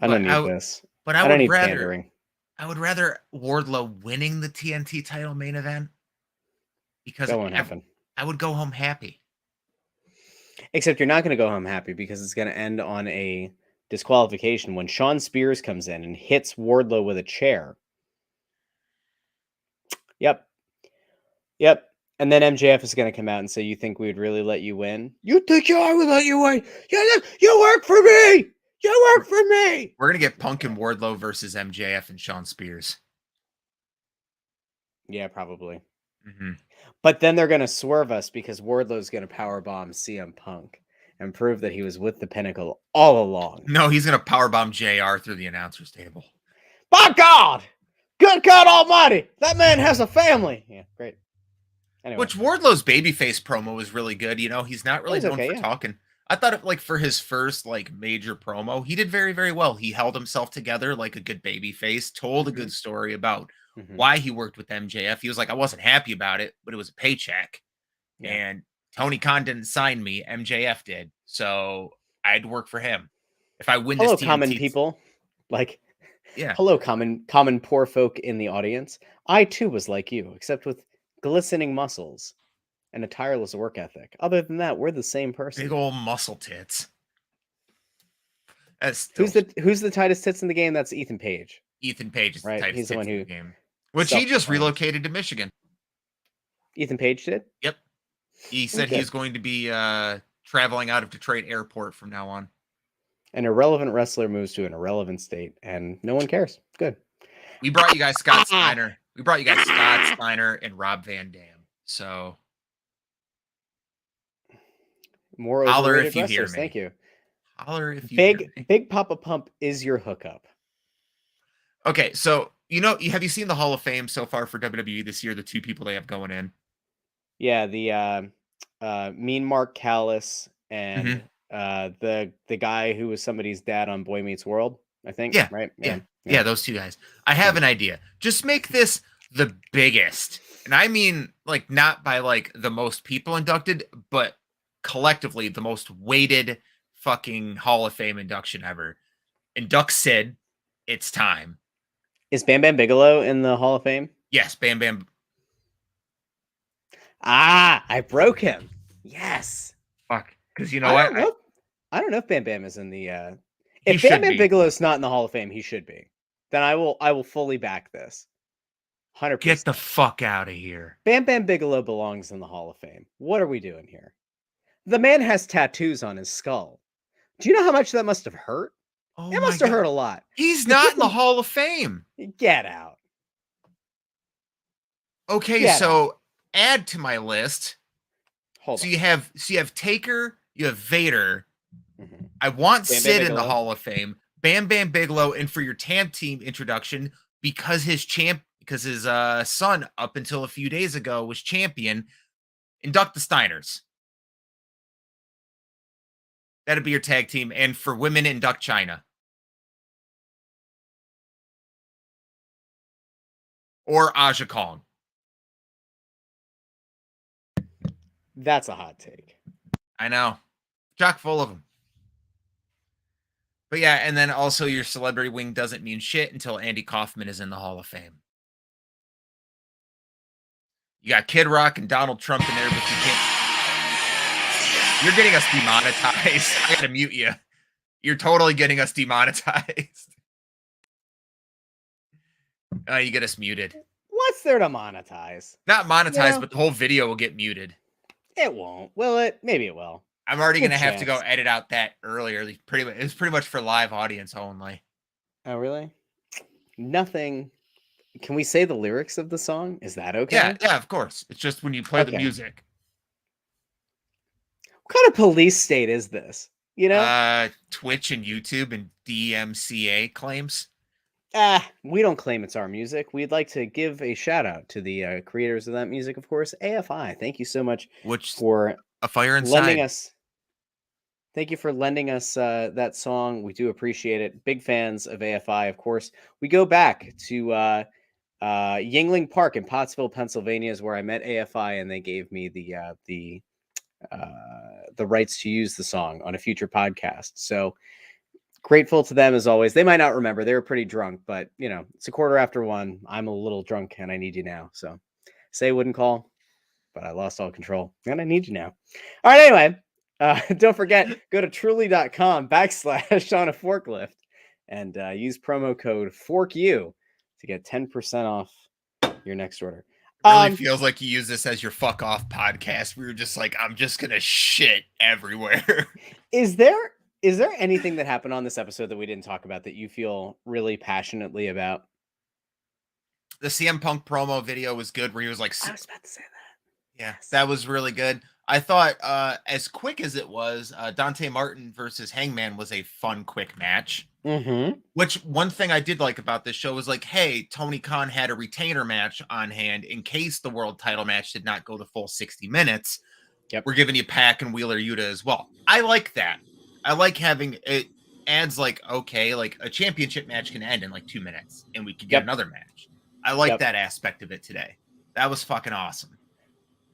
I don't need this. But I would rather pandering. I would rather Wardlow winning the TNT title main event because that won't happen. I would go home happy. Except you're not going to go home happy because it's going to end on a disqualification when Shawn Spears comes in and hits Wardlow with a chair. Yep. And then MJF is going to come out and say, "You think we would really let you win? You think I would let you win? You work for me. You work for me." We're going to get Punk and Wardlow versus MJF and Shawn Spears. Yeah, probably. Mm-hmm. But then they're going to swerve us because Wardlow's going to powerbomb CM Punk and prove that he was with the Pinnacle all along. No, he's going to powerbomb JR through the announcer's table. By God! Good God Almighty! That man has a family! Yeah, great. Anyway. Which Wardlow's babyface promo was really good. You know, he's not really known for talking. I thought for his first major promo, he did very, very well. He held himself together like a good babyface, told a good story about why he worked with MJF. He was like, I wasn't happy about it, but it was a paycheck. Yeah. And Tony Khan didn't sign me. MJF did. So I'd work for him. If I win this TNT, common people. Hello, common poor folk in the audience. I too was like you, except with glistening muscles and a tireless work ethic. Other than that, we're the same person. Big old muscle tits. Who's the tightest tits in the game? That's Ethan Page. Ethan Page is right. The tightest He's the one in the game. Which he just relocated to Michigan. Ethan Page did? Yep. He said he's going to be traveling out of Detroit Airport from now on. An irrelevant wrestler moves to an irrelevant state, and no one cares. Good. We brought you guys Scott Steiner. And Rob Van Dam. So more holler overrated if you wrestlers. hear me. Thank you. Holler if you hear me. Big Papa Pump is your hookup. Okay, so have you seen the Hall of Fame so far for WWE this year? The 2 people they have going in. Yeah, the Mean Mark Callis and the guy who was somebody's dad on Boy Meets World, I think. Yeah, right. Yeah, those 2 guys. I have an idea. Just make this the biggest. And I mean, like, not by like the most people inducted, but collectively the most weighted fucking Hall of Fame induction ever. Induct Sid. It's time. Is Bam Bam Bigelow in the Hall of Fame? Yes, Bam Bam. Ah, I broke him. Yes. Fuck. Because you know what? I don't know if Bam Bam is in the. He If should Bam Bam be. Bigelow's not in the Hall of Fame, he should be. Then I will fully back this. 100%. Get the fuck out of here. Bam Bam Bigelow belongs in the Hall of Fame. What are we doing here? The man has tattoos on his skull. Do you know how much that must have hurt? Oh It my must have God. hurt a lot. He's not in the Hall of Fame. Get out. Okay, Get so add to my list. Hold So on. you have Taker, you have Vader. Mhm. I want Bam Bam Sid in the Bigelow. Hall of Fame. Bam Bam Bigelow, and for your tag team introduction, because his son up until a few days ago was champion, induct the Steiners. That'd be your tag team. And for women, induct China. Or Aja Kong. That's a hot take. I know. Chock full of them. But yeah, and then also your celebrity wing doesn't mean shit until Andy Kaufman is in the Hall of Fame. You got Kid Rock and Donald Trump in there, but you can't. You're getting us demonetized. I gotta mute you. You're totally getting us demonetized. You get us muted. What's there to monetize? Not monetized, Yeah. but the whole video will get muted. It won't. Will it? Maybe it will. I'm already Good gonna have to go chance. edit out that earlier. It's pretty much for live audience only. Oh, really? Nothing. Can we say the lyrics of the song? Is that okay? Yeah, of course. It's just when you play the Okay. music. What kind of police state is this? You know? Twitch and YouTube and DMCA claims. We don't claim it's our music. We'd like to give a shout out to the creators of that music, of course. AFI. Thank you so much Which for a fire inside. lending us. Thank you for lending us that song. We do appreciate it. Big fans of AFI, of course. We go back to Yingling Park in Pottsville, Pennsylvania, is where I met AFI, and they gave me the rights to use the song on a future podcast. So grateful to them as always. They might not remember. They were pretty drunk, but you know, it's 1:15. I'm a little drunk and I need you now. So say wouldn't call, but I lost all control and I need you now. All right. Anyway, don't forget, go to truly.com/on a forklift and use promo code FORKU to get 10% off your next order. Really feels like you use this as your fuck off podcast. We were just like, I'm just gonna shit everywhere. Is there anything that happened on this episode that we didn't talk about that you feel really passionately about? The CM Punk promo video was good, where he was like, I was about to say that. yeah, that was really good. I thought, as quick as it was, Dante Martin versus Hangman was a fun, quick match. Mm-hmm. Which one thing I did like about this show was like, hey, Tony Khan had a retainer match on hand in case the world title match did not go the full 60 minutes. Yep. We're giving you Pac and Wheeler Yuta as well. I like that. I like having it adds like, okay, like a championship match can end in like 2 minutes and we could get another match. I like that aspect of it today. That was fucking awesome.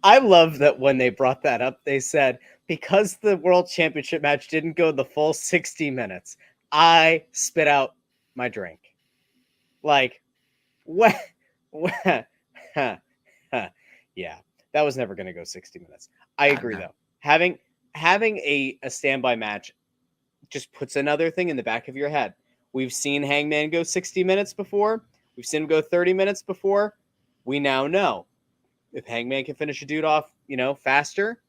I love that when they brought that up, they said, because the world championship match didn't go the full 60 minutes, I spit out my drink. Like, what? Yeah, that was never going to go 60 minutes. I agree, though. Having a standby match just puts another thing in the back of your head. We've seen Hangman go 60 minutes before. We've seen him go 30 minutes before. We now know if Hangman can finish a dude off, you know, faster,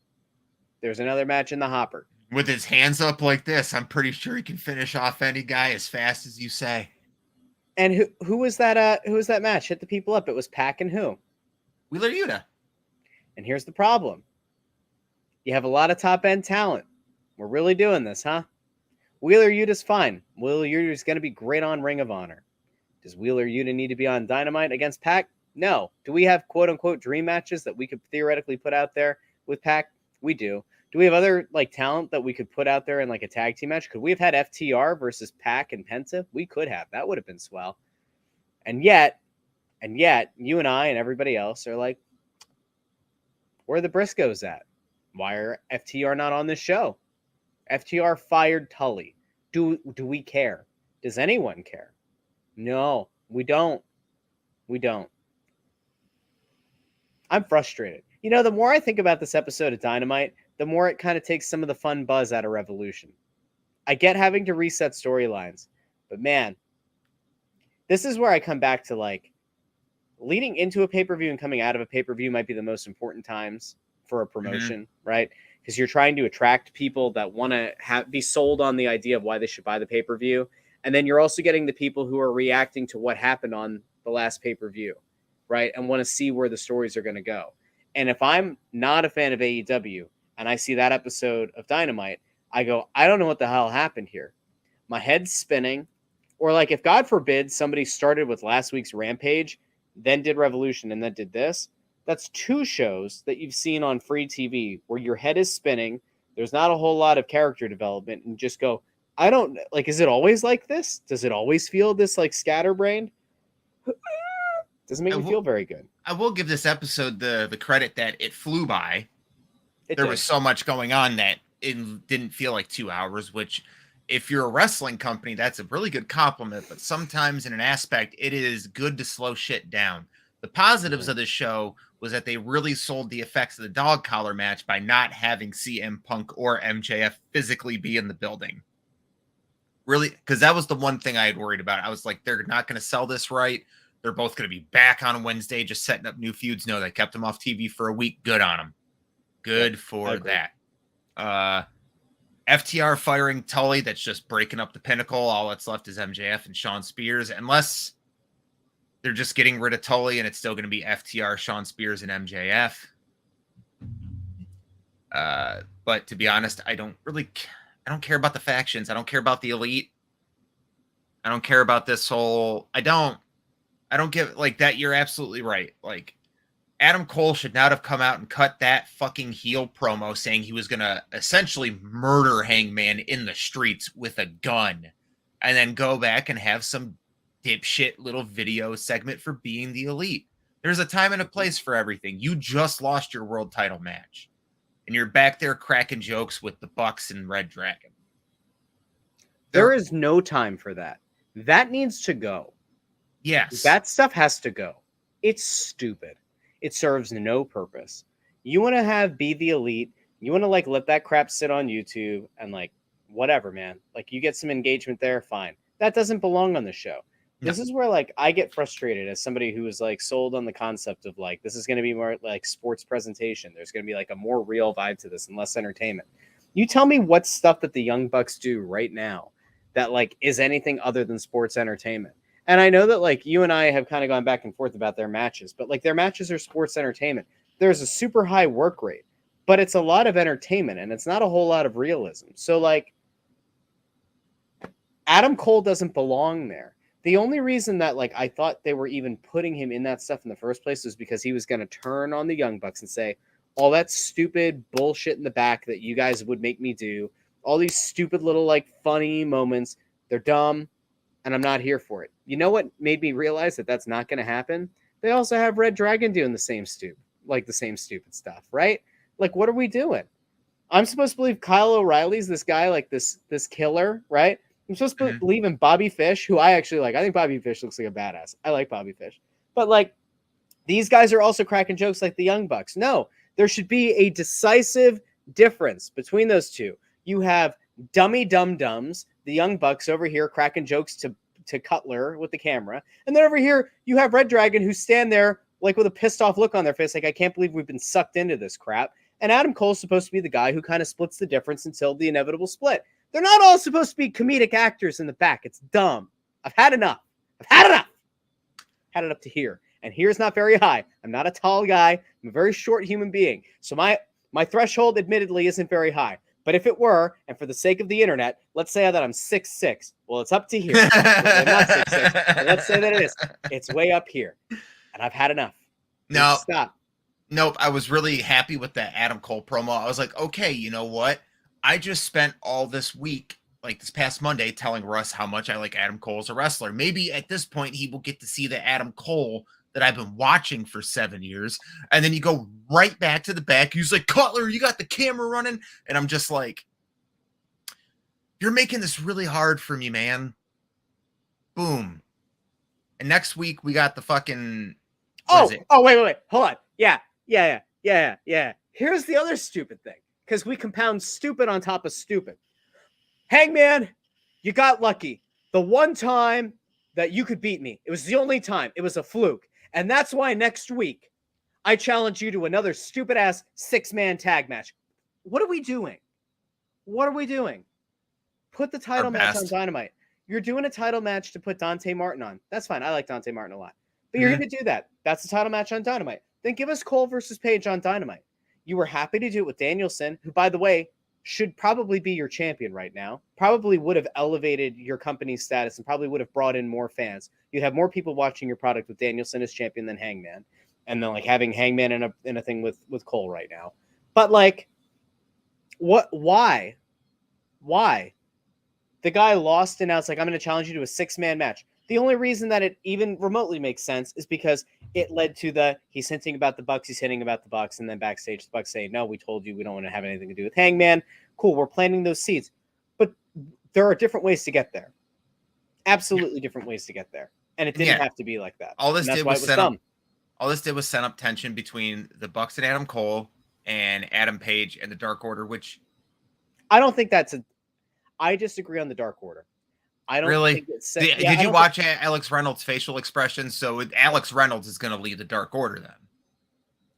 there's another match in the hopper. With his hands up like this, I'm pretty sure he can finish off any guy as fast as you say. And who was that? Who was that match? Hit the people up. It was Pac and who? Wheeler Yuta. And here's the problem. You have a lot of top end talent. We're really doing this, huh? Wheeler Yuta's fine. Wheeler Yuta's going to be great on Ring of Honor. Does Wheeler Yuta need to be on Dynamite against Pac? No. Do we have quote unquote dream matches that we could theoretically put out there with Pac? We do. Do we have other like talent that we could put out there in like a tag team match? Could we have had FTR versus Pac and Penta? We could have. That would have been swell. And yet And yet, you and I and everybody else are like, where are the Briscoes at? Why are FTR not on this show? FTR fired Tully. Do we care? Does anyone care? No, we don't. We don't. I'm frustrated. You know, the more I think about this episode of Dynamite, the more it kind of takes some of the fun buzz out of Revolution. I get having to reset storylines, but man, this is where I come back to like leading into a pay-per-view and coming out of a pay-per-view might be the most important times for a promotion, right? Because you're trying to attract people that want to be sold on the idea of why they should buy the pay-per-view. And then you're also getting the people who are reacting to what happened on the last pay-per-view, right? And want to see where the stories are going to go. And if I'm not a fan of AEW and I see that episode of Dynamite, I go, I don't know what the hell happened here. My head's spinning. Or like if God forbid somebody started with last week's Rampage, then did Revolution, and then did this, that's two shows that you've seen on free TV where your head is spinning. There's not a whole lot of character development, and just go, I don't, like, is it always like this? Does it always feel this, like, scatterbrained? Doesn't make me feel very good. I will give this episode the credit that it flew by. There was so much going on that it didn't feel like 2 hours, which if you're a wrestling company, that's a really good compliment. But sometimes in an aspect, it is good to slow shit down. The positives of the show was that they really sold the effects of the dog collar match by not having CM Punk or MJF physically be in the building. Really, because that was the one thing I had worried about. I was like, they're not going to sell this right. They're both going to be back on Wednesday, just setting up new feuds. No, they kept them off TV for a week. Good on them. Good for that. FTR firing Tully, that's just breaking up the Pinnacle. All that's left is MJF and Shawn Spears. Unless they're just getting rid of Tully and it's still going to be FTR, Shawn Spears, and MJF. But to be honest, I don't care about the factions. I don't care about the Elite. I don't care about this whole, I don't give like that. You're absolutely right. Like Adam Cole should not have come out and cut that fucking heel promo saying he was going to essentially murder Hangman in the streets with a gun and then go back and have some dipshit little video segment for being the Elite. There's a time and a place for everything. You just lost your world title match and you're back there cracking jokes with the Bucks and Red Dragon. There is no time for that. That needs to go. Yes. That stuff has to go. It's stupid. It serves no purpose. You want to be the Elite. You want to like let that crap sit on YouTube and like whatever, man. Like you get some engagement there, fine. That doesn't belong on the show. No. This is where like I get frustrated as somebody who is like sold on the concept of like this is going to be more like sports presentation. There's going to be like a more real vibe to this and less entertainment. You tell me what stuff that the Young Bucks do right now that like is anything other than sports entertainment. And I know that like you and I have kind of gone back and forth about their matches, but like their matches are sports entertainment. There's a super high work rate, but it's a lot of entertainment and it's not a whole lot of realism. So like Adam Cole doesn't belong there. The only reason that like I thought they were even putting him in that stuff in the first place was because he was going to turn on the Young Bucks and say, all that stupid bullshit in the back that you guys would make me do, all these stupid little like funny moments, they're dumb. And I'm not here for it. You know what made me realize that that's not going to happen? They also have Red Dragon doing the same stupid stuff, right? Like, what are we doing? I'm supposed to believe Kyle O'Reilly's this guy, like this killer, right? I'm supposed to believe in Bobby Fish, who I actually like. I think Bobby Fish looks like a badass. I like Bobby Fish. But like, these guys are also cracking jokes like the Young Bucks. No, there should be a decisive difference between those two. You have dummy dum-dums, the Young Bucks over here cracking jokes to Cutler with the camera. And then over here, you have Red Dragon who stand there like with a pissed off look on their face. Like, I can't believe we've been sucked into this crap. And Adam Cole's supposed to be the guy who kind of splits the difference until the inevitable split. They're not all supposed to be comedic actors in the back. It's dumb. I've had enough. Had it up to here. And here's not very high. I'm not a tall guy. I'm a very short human being. So my threshold admittedly isn't very high. But if it were, and for the sake of the internet, let's say that I'm 6'6". Well, it's up to here. I'm not 6'6", but let's say that it is. It's way up here. And I've had enough. No. Stop. Nope. I was really happy with that Adam Cole promo. I was like, okay, you know what? I just spent all this week, like this past Monday, telling Russ how much I like Adam Cole as a wrestler. Maybe at this point he will get to see the Adam Cole that I've been watching for 7 years. And then you go right back to the back. He's like, Cutler, you got the camera running. And I'm just like, you're making this really hard for me, man. Boom. And next week we got the fucking. Wait. Hold on. Yeah. Here's the other stupid thing, because we compound stupid on top of stupid. Hangman, you got lucky. The one time that you could beat me, it was the only time. It was a fluke. And that's why next week I challenge you to another stupid ass 6-man tag match. What are we doing? Put the title match on Dynamite. You're doing a title match to put Dante Martin on. That's fine. I like Dante Martin a lot. But you're going to do that. That's the title match on Dynamite. Then give us Cole versus Page on Dynamite. You were happy to do it with Danielson, who, by the way, should probably be your champion right now. Probably would have elevated your company's status and probably would have brought in more fans. You'd have more people watching your product with Danielson as champion than Hangman. And then like having Hangman in a thing with Cole right now. But like, why? The guy lost and now it's like, I'm going to challenge you to a 6-man match. The only reason that it even remotely makes sense is because it led to he's hinting about the Bucks, he's hinting about the Bucks, and then backstage the Bucks say, no, we told you we don't want to have anything to do with Hangman. Cool, we're planting those seeds. But there are different ways to get there. Absolutely different ways to get there. And it didn't have to be like that. All this did was set up tension between the Bucks and Adam Cole and Adam Page and the Dark Order, which I don't think I disagree on the Dark Order. I don't really think it's did you watch Alex Reynolds' facial expressions? So Alex Reynolds is going to lead the Dark Order then.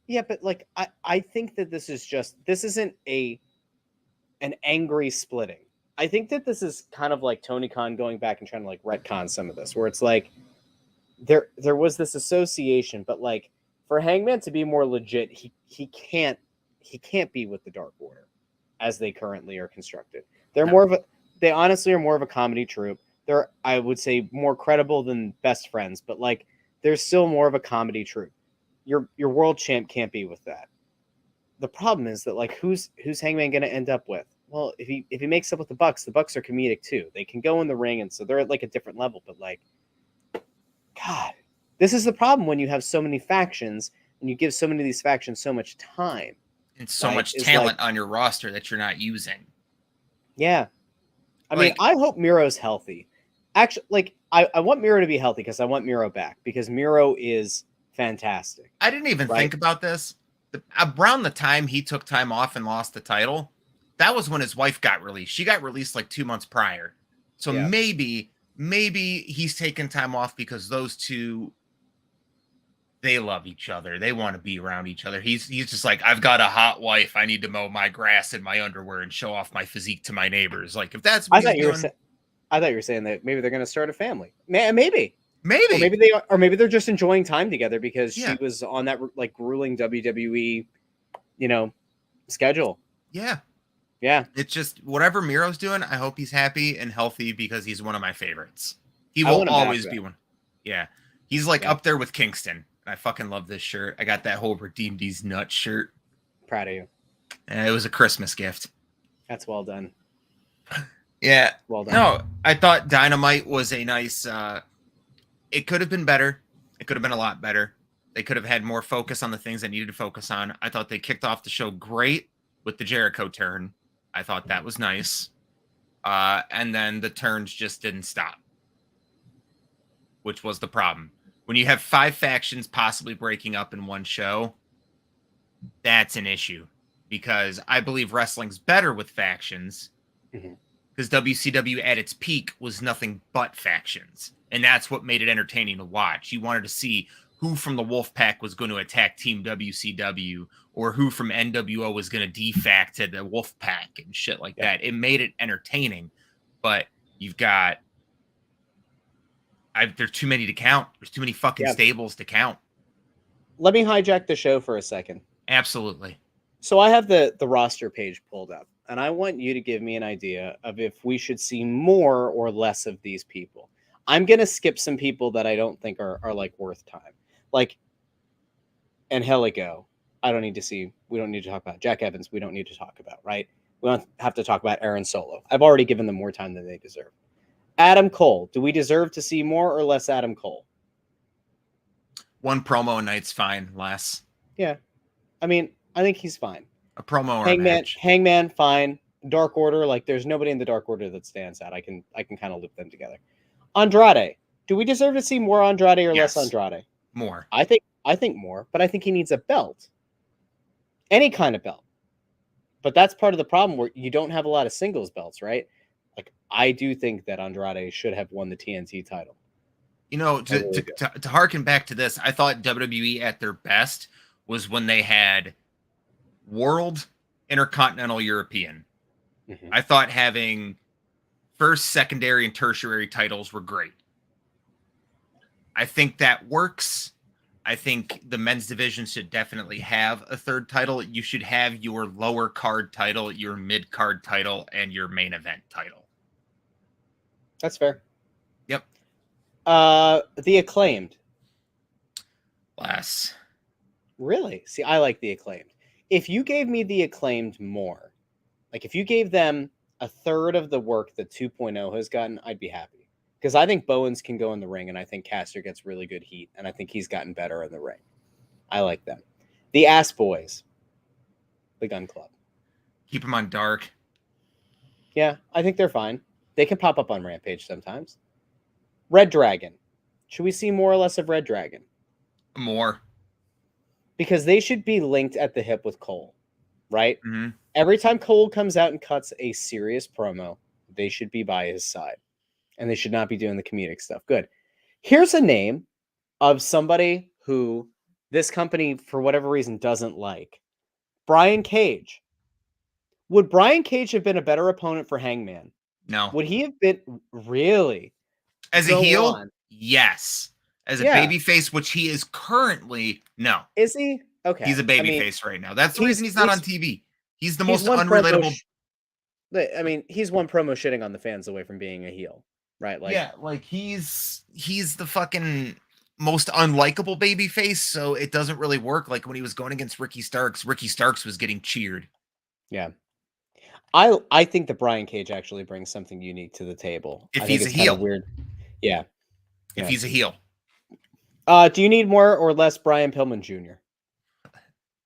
Yeah, but like I think that this isn't an angry splitting. I think that this is kind of like Tony Khan going back and trying to like retcon some of this, where it's like there was this association, but like for Hangman to be more legit, he can't be with the Dark Order as they currently are constructed. They honestly are more of a comedy troupe. They're, I would say, more credible than Best Friends, but like they're still more of a comedy troupe. Your world champ can't be with that. The problem is that like who's Hangman going to end up with? Well, if he makes up with the Bucks are comedic too. They can go in the ring, and so they're at like a different level. But like, God, this is the problem when you have so many factions and you give so many of these factions so much time and so much talent on your roster that you're not using. Yeah. I mean, I hope Miro's healthy. Actually, like, I want Miro to be healthy because I want Miro back because Miro is fantastic. I didn't even think about this. Around the time he took time off and lost the title, that was when his wife got released. She got released like 2 months prior. So maybe he's taking time off because those two, they love each other. They want to be around each other. He's just like, I've got a hot wife. I need to mow my grass in my underwear and show off my physique to my neighbors. Like if that's what I thought you were saying that maybe they're going to start a family. Maybe. Or maybe they're just enjoying time together because she was on that like grueling WWE, schedule. Yeah. Yeah. It's just whatever Miro's doing. I hope he's happy and healthy because he's one of my favorites. He will always be one. Yeah. He's like up there with Kingston. I fucking love this shirt. I got that whole Redeem These Nuts shirt. Proud of you. And it was a Christmas gift. That's well done. Yeah. Well done. No, I thought Dynamite was a nice it could have been better. It could have been a lot better. They could have had more focus on the things they needed to focus on. I thought they kicked off the show great with the Jericho turn. I thought that was nice. And then the turns just didn't stop, which was the problem. When you have 5 factions possibly breaking up in one show, that's an issue because I believe wrestling's better with factions because WCW at its peak was nothing but factions. And that's what made it entertaining to watch. You wanted to see who from the Wolfpack was going to attack Team WCW or who from NWO was going to defact to the Wolfpack and shit like that. It made it entertaining, but you've got there's too many to count. There's too many fucking stables to count. Let me hijack the show for a second. Absolutely. So I have the roster page pulled up, and I want you to give me an idea of if we should see more or less of these people. I'm going to skip some people that I don't think are like worth time. Like Angelico, we don't need to talk about. Jack Evans, we don't need to talk about, right? We don't have to talk about Aaron Solo. I've already given them more time than they deserve. Adam Cole, do we deserve to see more or less Adam Cole? One promo a night's fine, less. Yeah. I mean, I think he's fine. A promo or a match. Hangman, fine. Dark Order, like there's nobody in the Dark Order that stands out. I can kind of loop them together. Andrade. Do we deserve to see more Andrade or less Andrade? More. I think more, but I think he needs a belt. Any kind of belt. But that's part of the problem where you don't have a lot of singles belts, right? Like I do think that Andrade should have won the TNT title. You know, to harken back to this, I thought WWE at their best was when they had World, Intercontinental, European. Mm-hmm. I thought having first, secondary, and tertiary titles were great. I think that works. I think the men's division should definitely have a third title. You should have your lower card title, your mid card title, and your main event title. That's fair. Yep. The Acclaimed. Less. Really? See, I like the Acclaimed. If you gave me the Acclaimed more, like if you gave them a third of the work that 2.0 has gotten, I'd be happy. Because I think Bowens can go in the ring, and I think Caster gets really good heat, and I think he's gotten better in the ring. I like them. The Ass Boys. The Gun Club. Keep them on dark. Yeah, I think they're fine. They can pop up on Rampage sometimes. Red Dragon. Should we see more or less of Red Dragon? More. Because they should be linked at the hip with Cole, right? Mm-hmm. Every time Cole comes out and cuts a serious promo, they should be by his side. And they should not be doing the comedic stuff. Good. Here's a name of somebody who this company, for whatever reason, doesn't like. Brian Cage. Would Brian Cage have been a better opponent for Hangman? No. Would he have been really? As a heel? Yes. As a babyface, which he is currently, no. Is he? Okay. He's a babyface right now. That's the reason he's not on TV. He's the most unrelatable. He's one promo shitting on the fans away from being a heel. Right, like he's the fucking most unlikable babyface, so it doesn't really work. Like when he was going against Ricky Starks was getting cheered. Yeah, I think that Brian Cage actually brings something unique to the table. If he's a heel, weird. Yeah, if he's a heel. Do you need more or less Brian Pillman Jr.?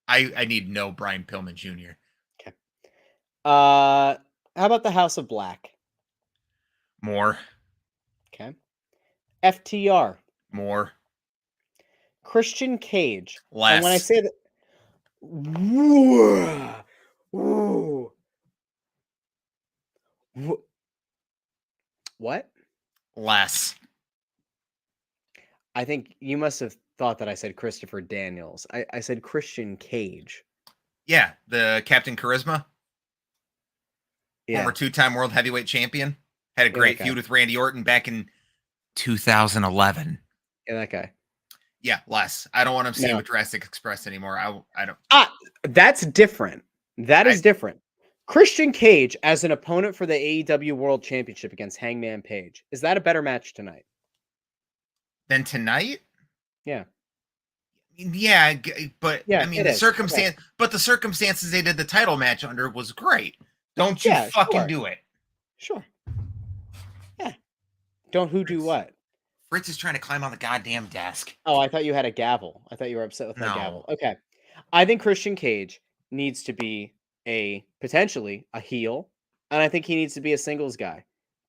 I need no Brian Pillman Jr. Okay. How about the House of Black? More. Okay. FTR. More. Christian Cage. Less. And when I say that, what? Less. I think you must have thought that I said Christopher Daniels. I said Christian Cage. Yeah, the Captain Charisma. Yeah. Former 2-time world heavyweight champion. Had a great feud with Randy Orton back in 2011. Yeah, that guy. Yeah, less. I don't want him seen with Jurassic Express anymore. I don't. That's different. That is different. Christian Cage as an opponent for the AEW World Championship against Hangman Page. Is that a better match tonight? Than tonight? Yeah. Yeah, but yeah, I mean the circumstance. Okay. But the circumstances they did the title match under was great. Don't you fucking do it? Sure. Yeah. Don't who do what? Fritz is trying to climb on the goddamn desk. Oh, I thought you had a gavel. I thought you were upset with my gavel. Okay. I think Christian Cage needs to be potentially a heel, and I think he needs to be a singles guy.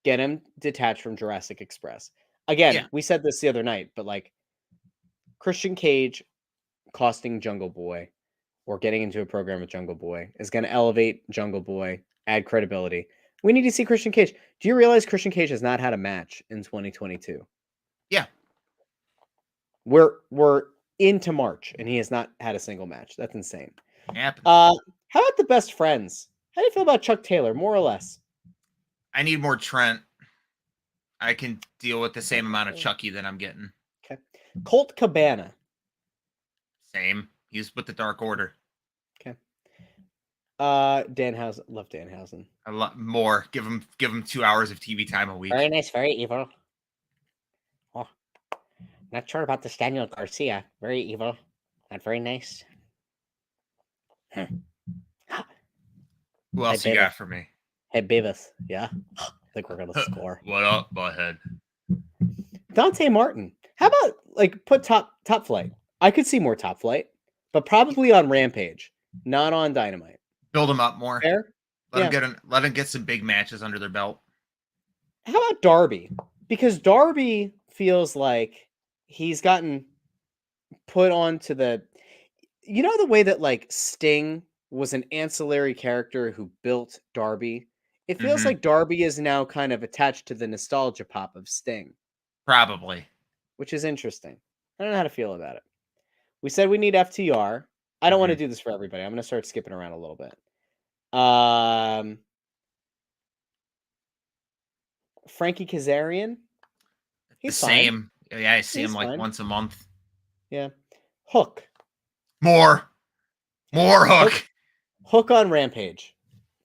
Get him detached from Jurassic Express. Again, we said this the other night, but like Christian Cage costing Jungle Boy or getting into a program with Jungle Boy is going to elevate Jungle Boy, add credibility. We need to see Christian Cage. Do you realize Christian Cage has not had a match in 2022? Yeah. We're into March and he has not had a single match. That's insane. Happens. How about the Best Friends? How do you feel about Chuck Taylor, more or less? I need more Trent. I can deal with the same amount of Chucky that I'm getting. Okay. Colt Cabana. Same. He's with the Dark Order. Okay. Danhausen. Love Danhausen. A lot more. Give him 2 hours of TV time a week. Very nice, very evil. Oh, not sure about this Daniel Garcia. Very evil. Not very nice. Who else you got for me? Hey, Beavis. Yeah. I think we're gonna score. What up, butthead? Dante Martin. How about put top flight? I could see more Top Flight, but probably on Rampage, not on Dynamite. Build them up more. Fair? Let Yeah. them get some big matches under their belt. How about Darby? Because Darby feels like he's gotten put onto the, the way that like Sting was an ancillary character who built Darby. It feels Mhm. like Darby is now kind of attached to the nostalgia pop of Sting, Probably. which is interesting. I don't know how to feel about it. We said we need FTR. I don't want to Mhm. do this for everybody. I'm going to start skipping around a little bit. Frankie Kazarian. The He's fine. same. Yeah, I see He's him like fine. once a month. Yeah. Hook. More Hook. Hook. Hook on Rampage.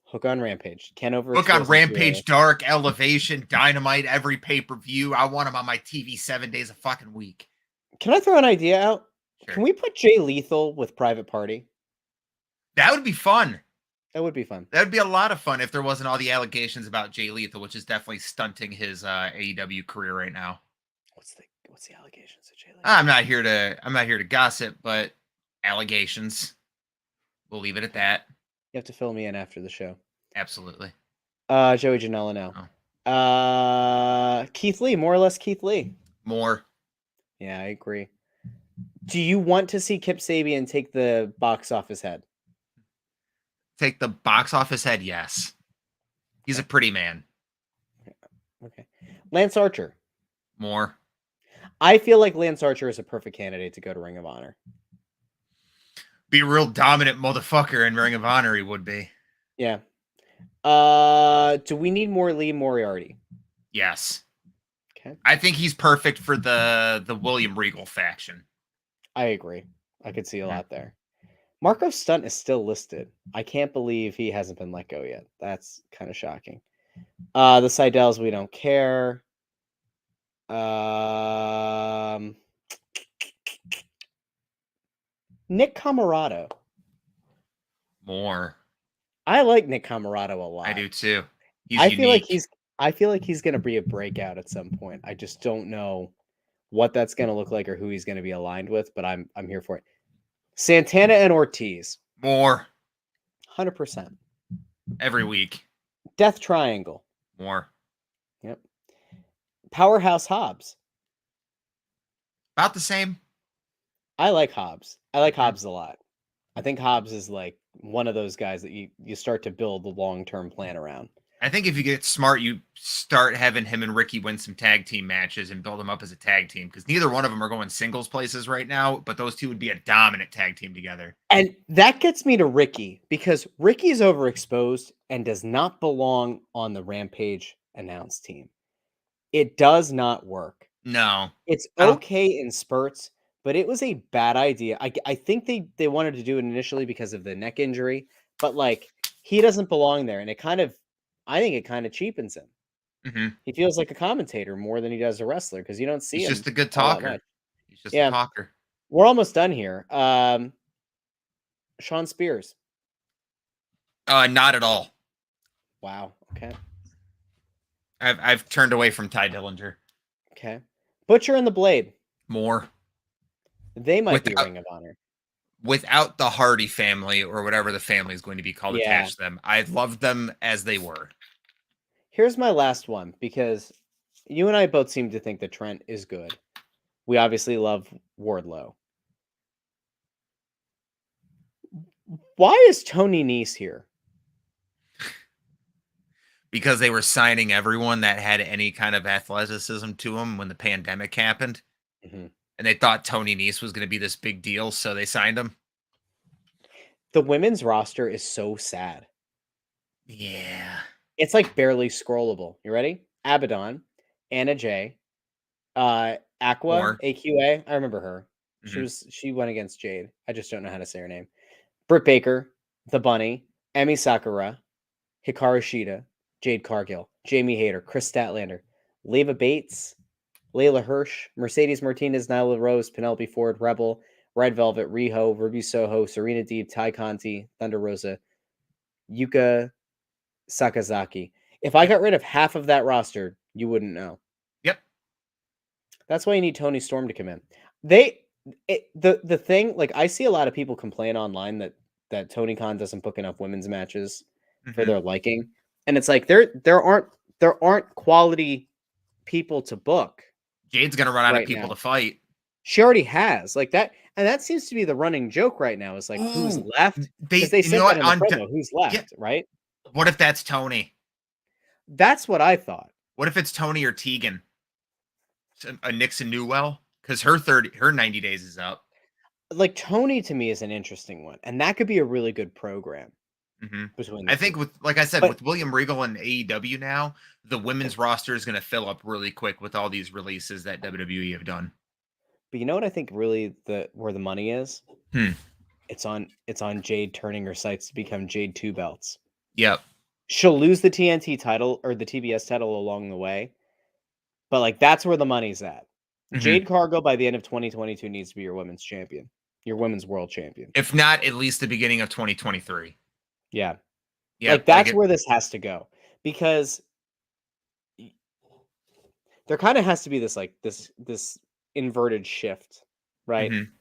Hook on Rampage. Can't overexpose Hook on him too Rampage, early. Dark, Elevation, Dynamite, every pay-per-view. I want him on my TV 7 days a fucking week. Can I throw an idea out? Sure. Can we put Jay Lethal with Private Party? That would be fun. That would be fun. That would be a lot of fun if there wasn't all the allegations about Jay Lethal, which is definitely stunting his AEW career right now. What's the allegations of Jay Lethal? I'm not here to gossip, but allegations. We'll leave it at that. You have to fill me in after the show. Absolutely. Joey Janela now. Keith Lee, more or less Keith Lee. More. Yeah, I agree. Do you want to see Kip Sabian take the box off his head? Take the box off his head, yes. He's a pretty man. Okay. Lance Archer. More. I feel like Lance Archer is a perfect candidate to go to Ring of Honor. Be a real dominant motherfucker in Ring of Honor, he would be. Yeah. Do we need more Lee Moriarty? Yes. Okay. I think he's perfect for the William Regal faction. I agree. I could see a lot there. Marco Stunt is still listed. I can't believe he hasn't been let go yet. That's kind of shocking. The Seidel's, we don't care. Nick Camarado. More. I like Nick Camarado a lot. I do too. He's I unique. feel like he's gonna be a breakout at some point. I just don't know what that's gonna look like or who he's gonna be aligned with, but I'm here for it. Santana and Ortiz. More. 100%. Every week. Death Triangle. More. Yep. Powerhouse Hobbs. About the same. I like Hobbs. I like Hobbs a lot. I think Hobbs is like one of those guys that you start to build the long-term plan around. I think if you get smart, you start having him and Ricky win some tag team matches and build them up as a tag team, because neither one of them are going singles places right now, but those two would be a dominant tag team together. And that gets me to Ricky, because Ricky is overexposed and does not belong on the Rampage announce team. It does not work. No. It's okay in spurts, but it was a bad idea. I think they wanted to do it initially because of the neck injury, but like he doesn't belong there, and I think it kind of cheapens him. Mm-hmm. He feels like a commentator more than he does a wrestler, because you don't see him. He's just a good all that talker. much. He's just a talker. We're almost done here. Sean Spears. Not at all. Wow. Okay. I've turned away from Ty Dillinger. Okay. Butcher and the Blade. More. They might be Ring of Honor. Without the Hardy family, or whatever the family is going to be called, attached to them. I loved them as they were. Here's my last one, because you and I both seem to think that Trent is good. We obviously love Wardlow. Why is Tony Nese here? Because they were signing everyone that had any kind of athleticism to them when the pandemic happened. Mm-hmm. And they thought Tony Nese was going to be this big deal, so they signed him. The women's roster is so sad. Yeah. It's like barely scrollable. You ready? Abaddon, Anna Jay, Aqua, AQA. I remember her. Mm-hmm. She went against Jade. I just don't know how to say her name. Britt Baker, The Bunny, Emi Sakura, Hikaru Shida, Jade Cargill, Jamie Hayter, Chris Statlander, Leva Bates, Layla Hirsch, Mercedes Martinez, Nyla Rose, Penelope Ford, Rebel, Red Velvet, Riho, Ruby Soho, Serena Deeb, Ty Conti, Thunder Rosa, Yuka Sakazaki. If I got rid of half of that roster, you wouldn't know. Yep. That's why you need Tony Storm to come in. The thing, like, I see a lot of people complain online that Tony Khan doesn't book enough women's matches for Mhm. their liking, and it's like there aren't quality people to book Jade's gonna run out of right people now. to fight. She already has, like, that, and that seems to be the running joke right now is, like, who's Ooh, left? Because they they you know said that what? in the promo, who's Yeah, left, right? what if that's Tony? That's what I thought. What if it's Tony or Tegan? A Nixon Newell? Because her 90 days is up. Like, Tony to me is an interesting one, and that could be a really good program Mhm. between the I think 2. with like I said, But with William Regal and AEW now, the women's roster is gonna fill up really quick with all these releases that WWE have done. you know what I think really where the money is? Hmm. It's on Jade turning her sights to become Jade 2 belts. Yep. She'll lose the TNT title or the TBS title along the way, but, like, that's where the money's at. Mhm. Jade Cargill by the end of 2022 needs to be your women's champion, your women's world champion. If not, at least the beginning of 2023. Yeah. Like, Yep. Like that's it. where this has to go because there kind of has to be this, like, this inverted shift, right? Mhm.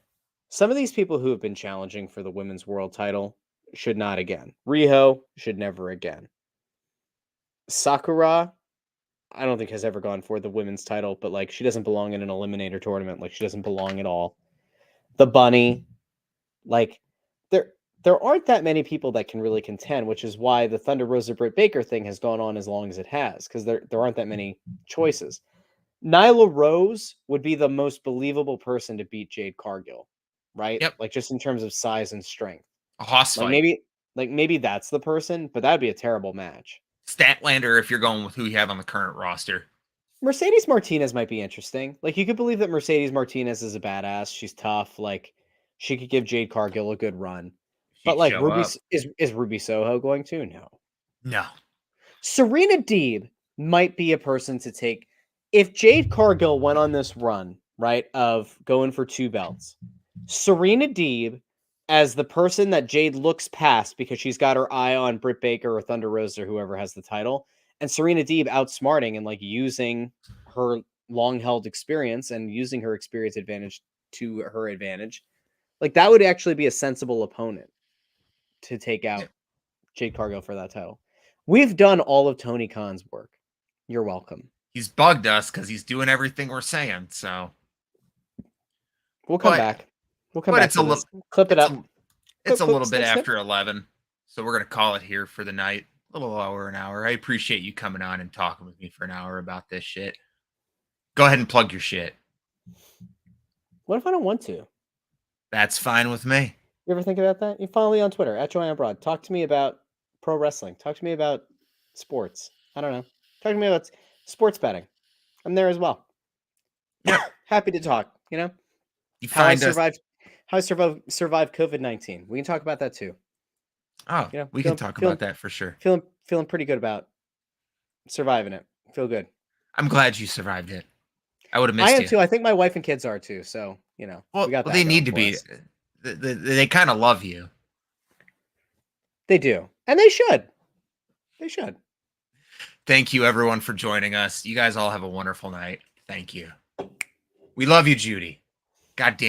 Some of these people who have been challenging for the women's world title should not again. Riho should never again. Sakura, I don't think has ever gone for the women's title, but, like, she doesn't belong in an eliminator tournament. Like, she doesn't belong at all. The bunny, like, there there aren't that many people that can really contend, which is why the Thunder Rosa Britt Baker thing has gone on as long as it has, because there aren't that many choices. Nyla Rose would be the most believable person to beat Jade Cargill, right? Yep. Like, just in terms of size and strength. A hoss Like, fight. maybe that's the person, but that'd be a terrible match. Statlander if you're going with who you have on the current roster. Mercedes Martinez might be interesting. Like, you could believe that Mercedes Martinez is a badass. She's tough. Like, she could give Jade Cargill a good run. But, She'd like, show up. Is Ruby Soho going to? No. No. Serena Deeb might be a person to take. If Jade Cargill went on this run, right, of going for 2 belts, Serena Deeb as the person that Jade looks past because she's got her eye on Britt Baker or Thunder Rosa or whoever has the title, and Serena Deeb outsmarting and, like, using her long held experience and using her experience advantage to her advantage, like, that would actually be a sensible opponent to take Yeah. out Jade Cargill for that title. We've done all of Tony Khan's work. You're welcome. He's bugged us because he's doing everything we're saying. So, We'll come but back. We'll come but back it's to a this. little Clip it it's up. a it's a Clip, little bit snip, snip. after 11, so we're gonna call it here for the night. A little over an hour. I appreciate you coming on and talking with me for an hour about this shit. Go ahead and plug your shit. What if I don't want to? That's fine with me. You ever think about that? You follow me on Twitter at Joanne Broad. Talk to me about pro wrestling. Talk to me about sports. I don't know. Talk to me about sports betting. I'm there as well. Yep. Happy to talk. You know You how I find us. survived COVID-19. We can talk about that too. Oh, You know, we can talk about that for sure. feeling pretty good about surviving it. Feel good. I'm glad you survived it. I would have I missed am you. too. I think my wife and kids are too. So, you know, Well, we got that. they going need to for be. us. They kind of love you. They do, and they should. They should. Thank you, everyone, for joining us. You guys all have a wonderful night. Thank you. We love you, Judy. God damn.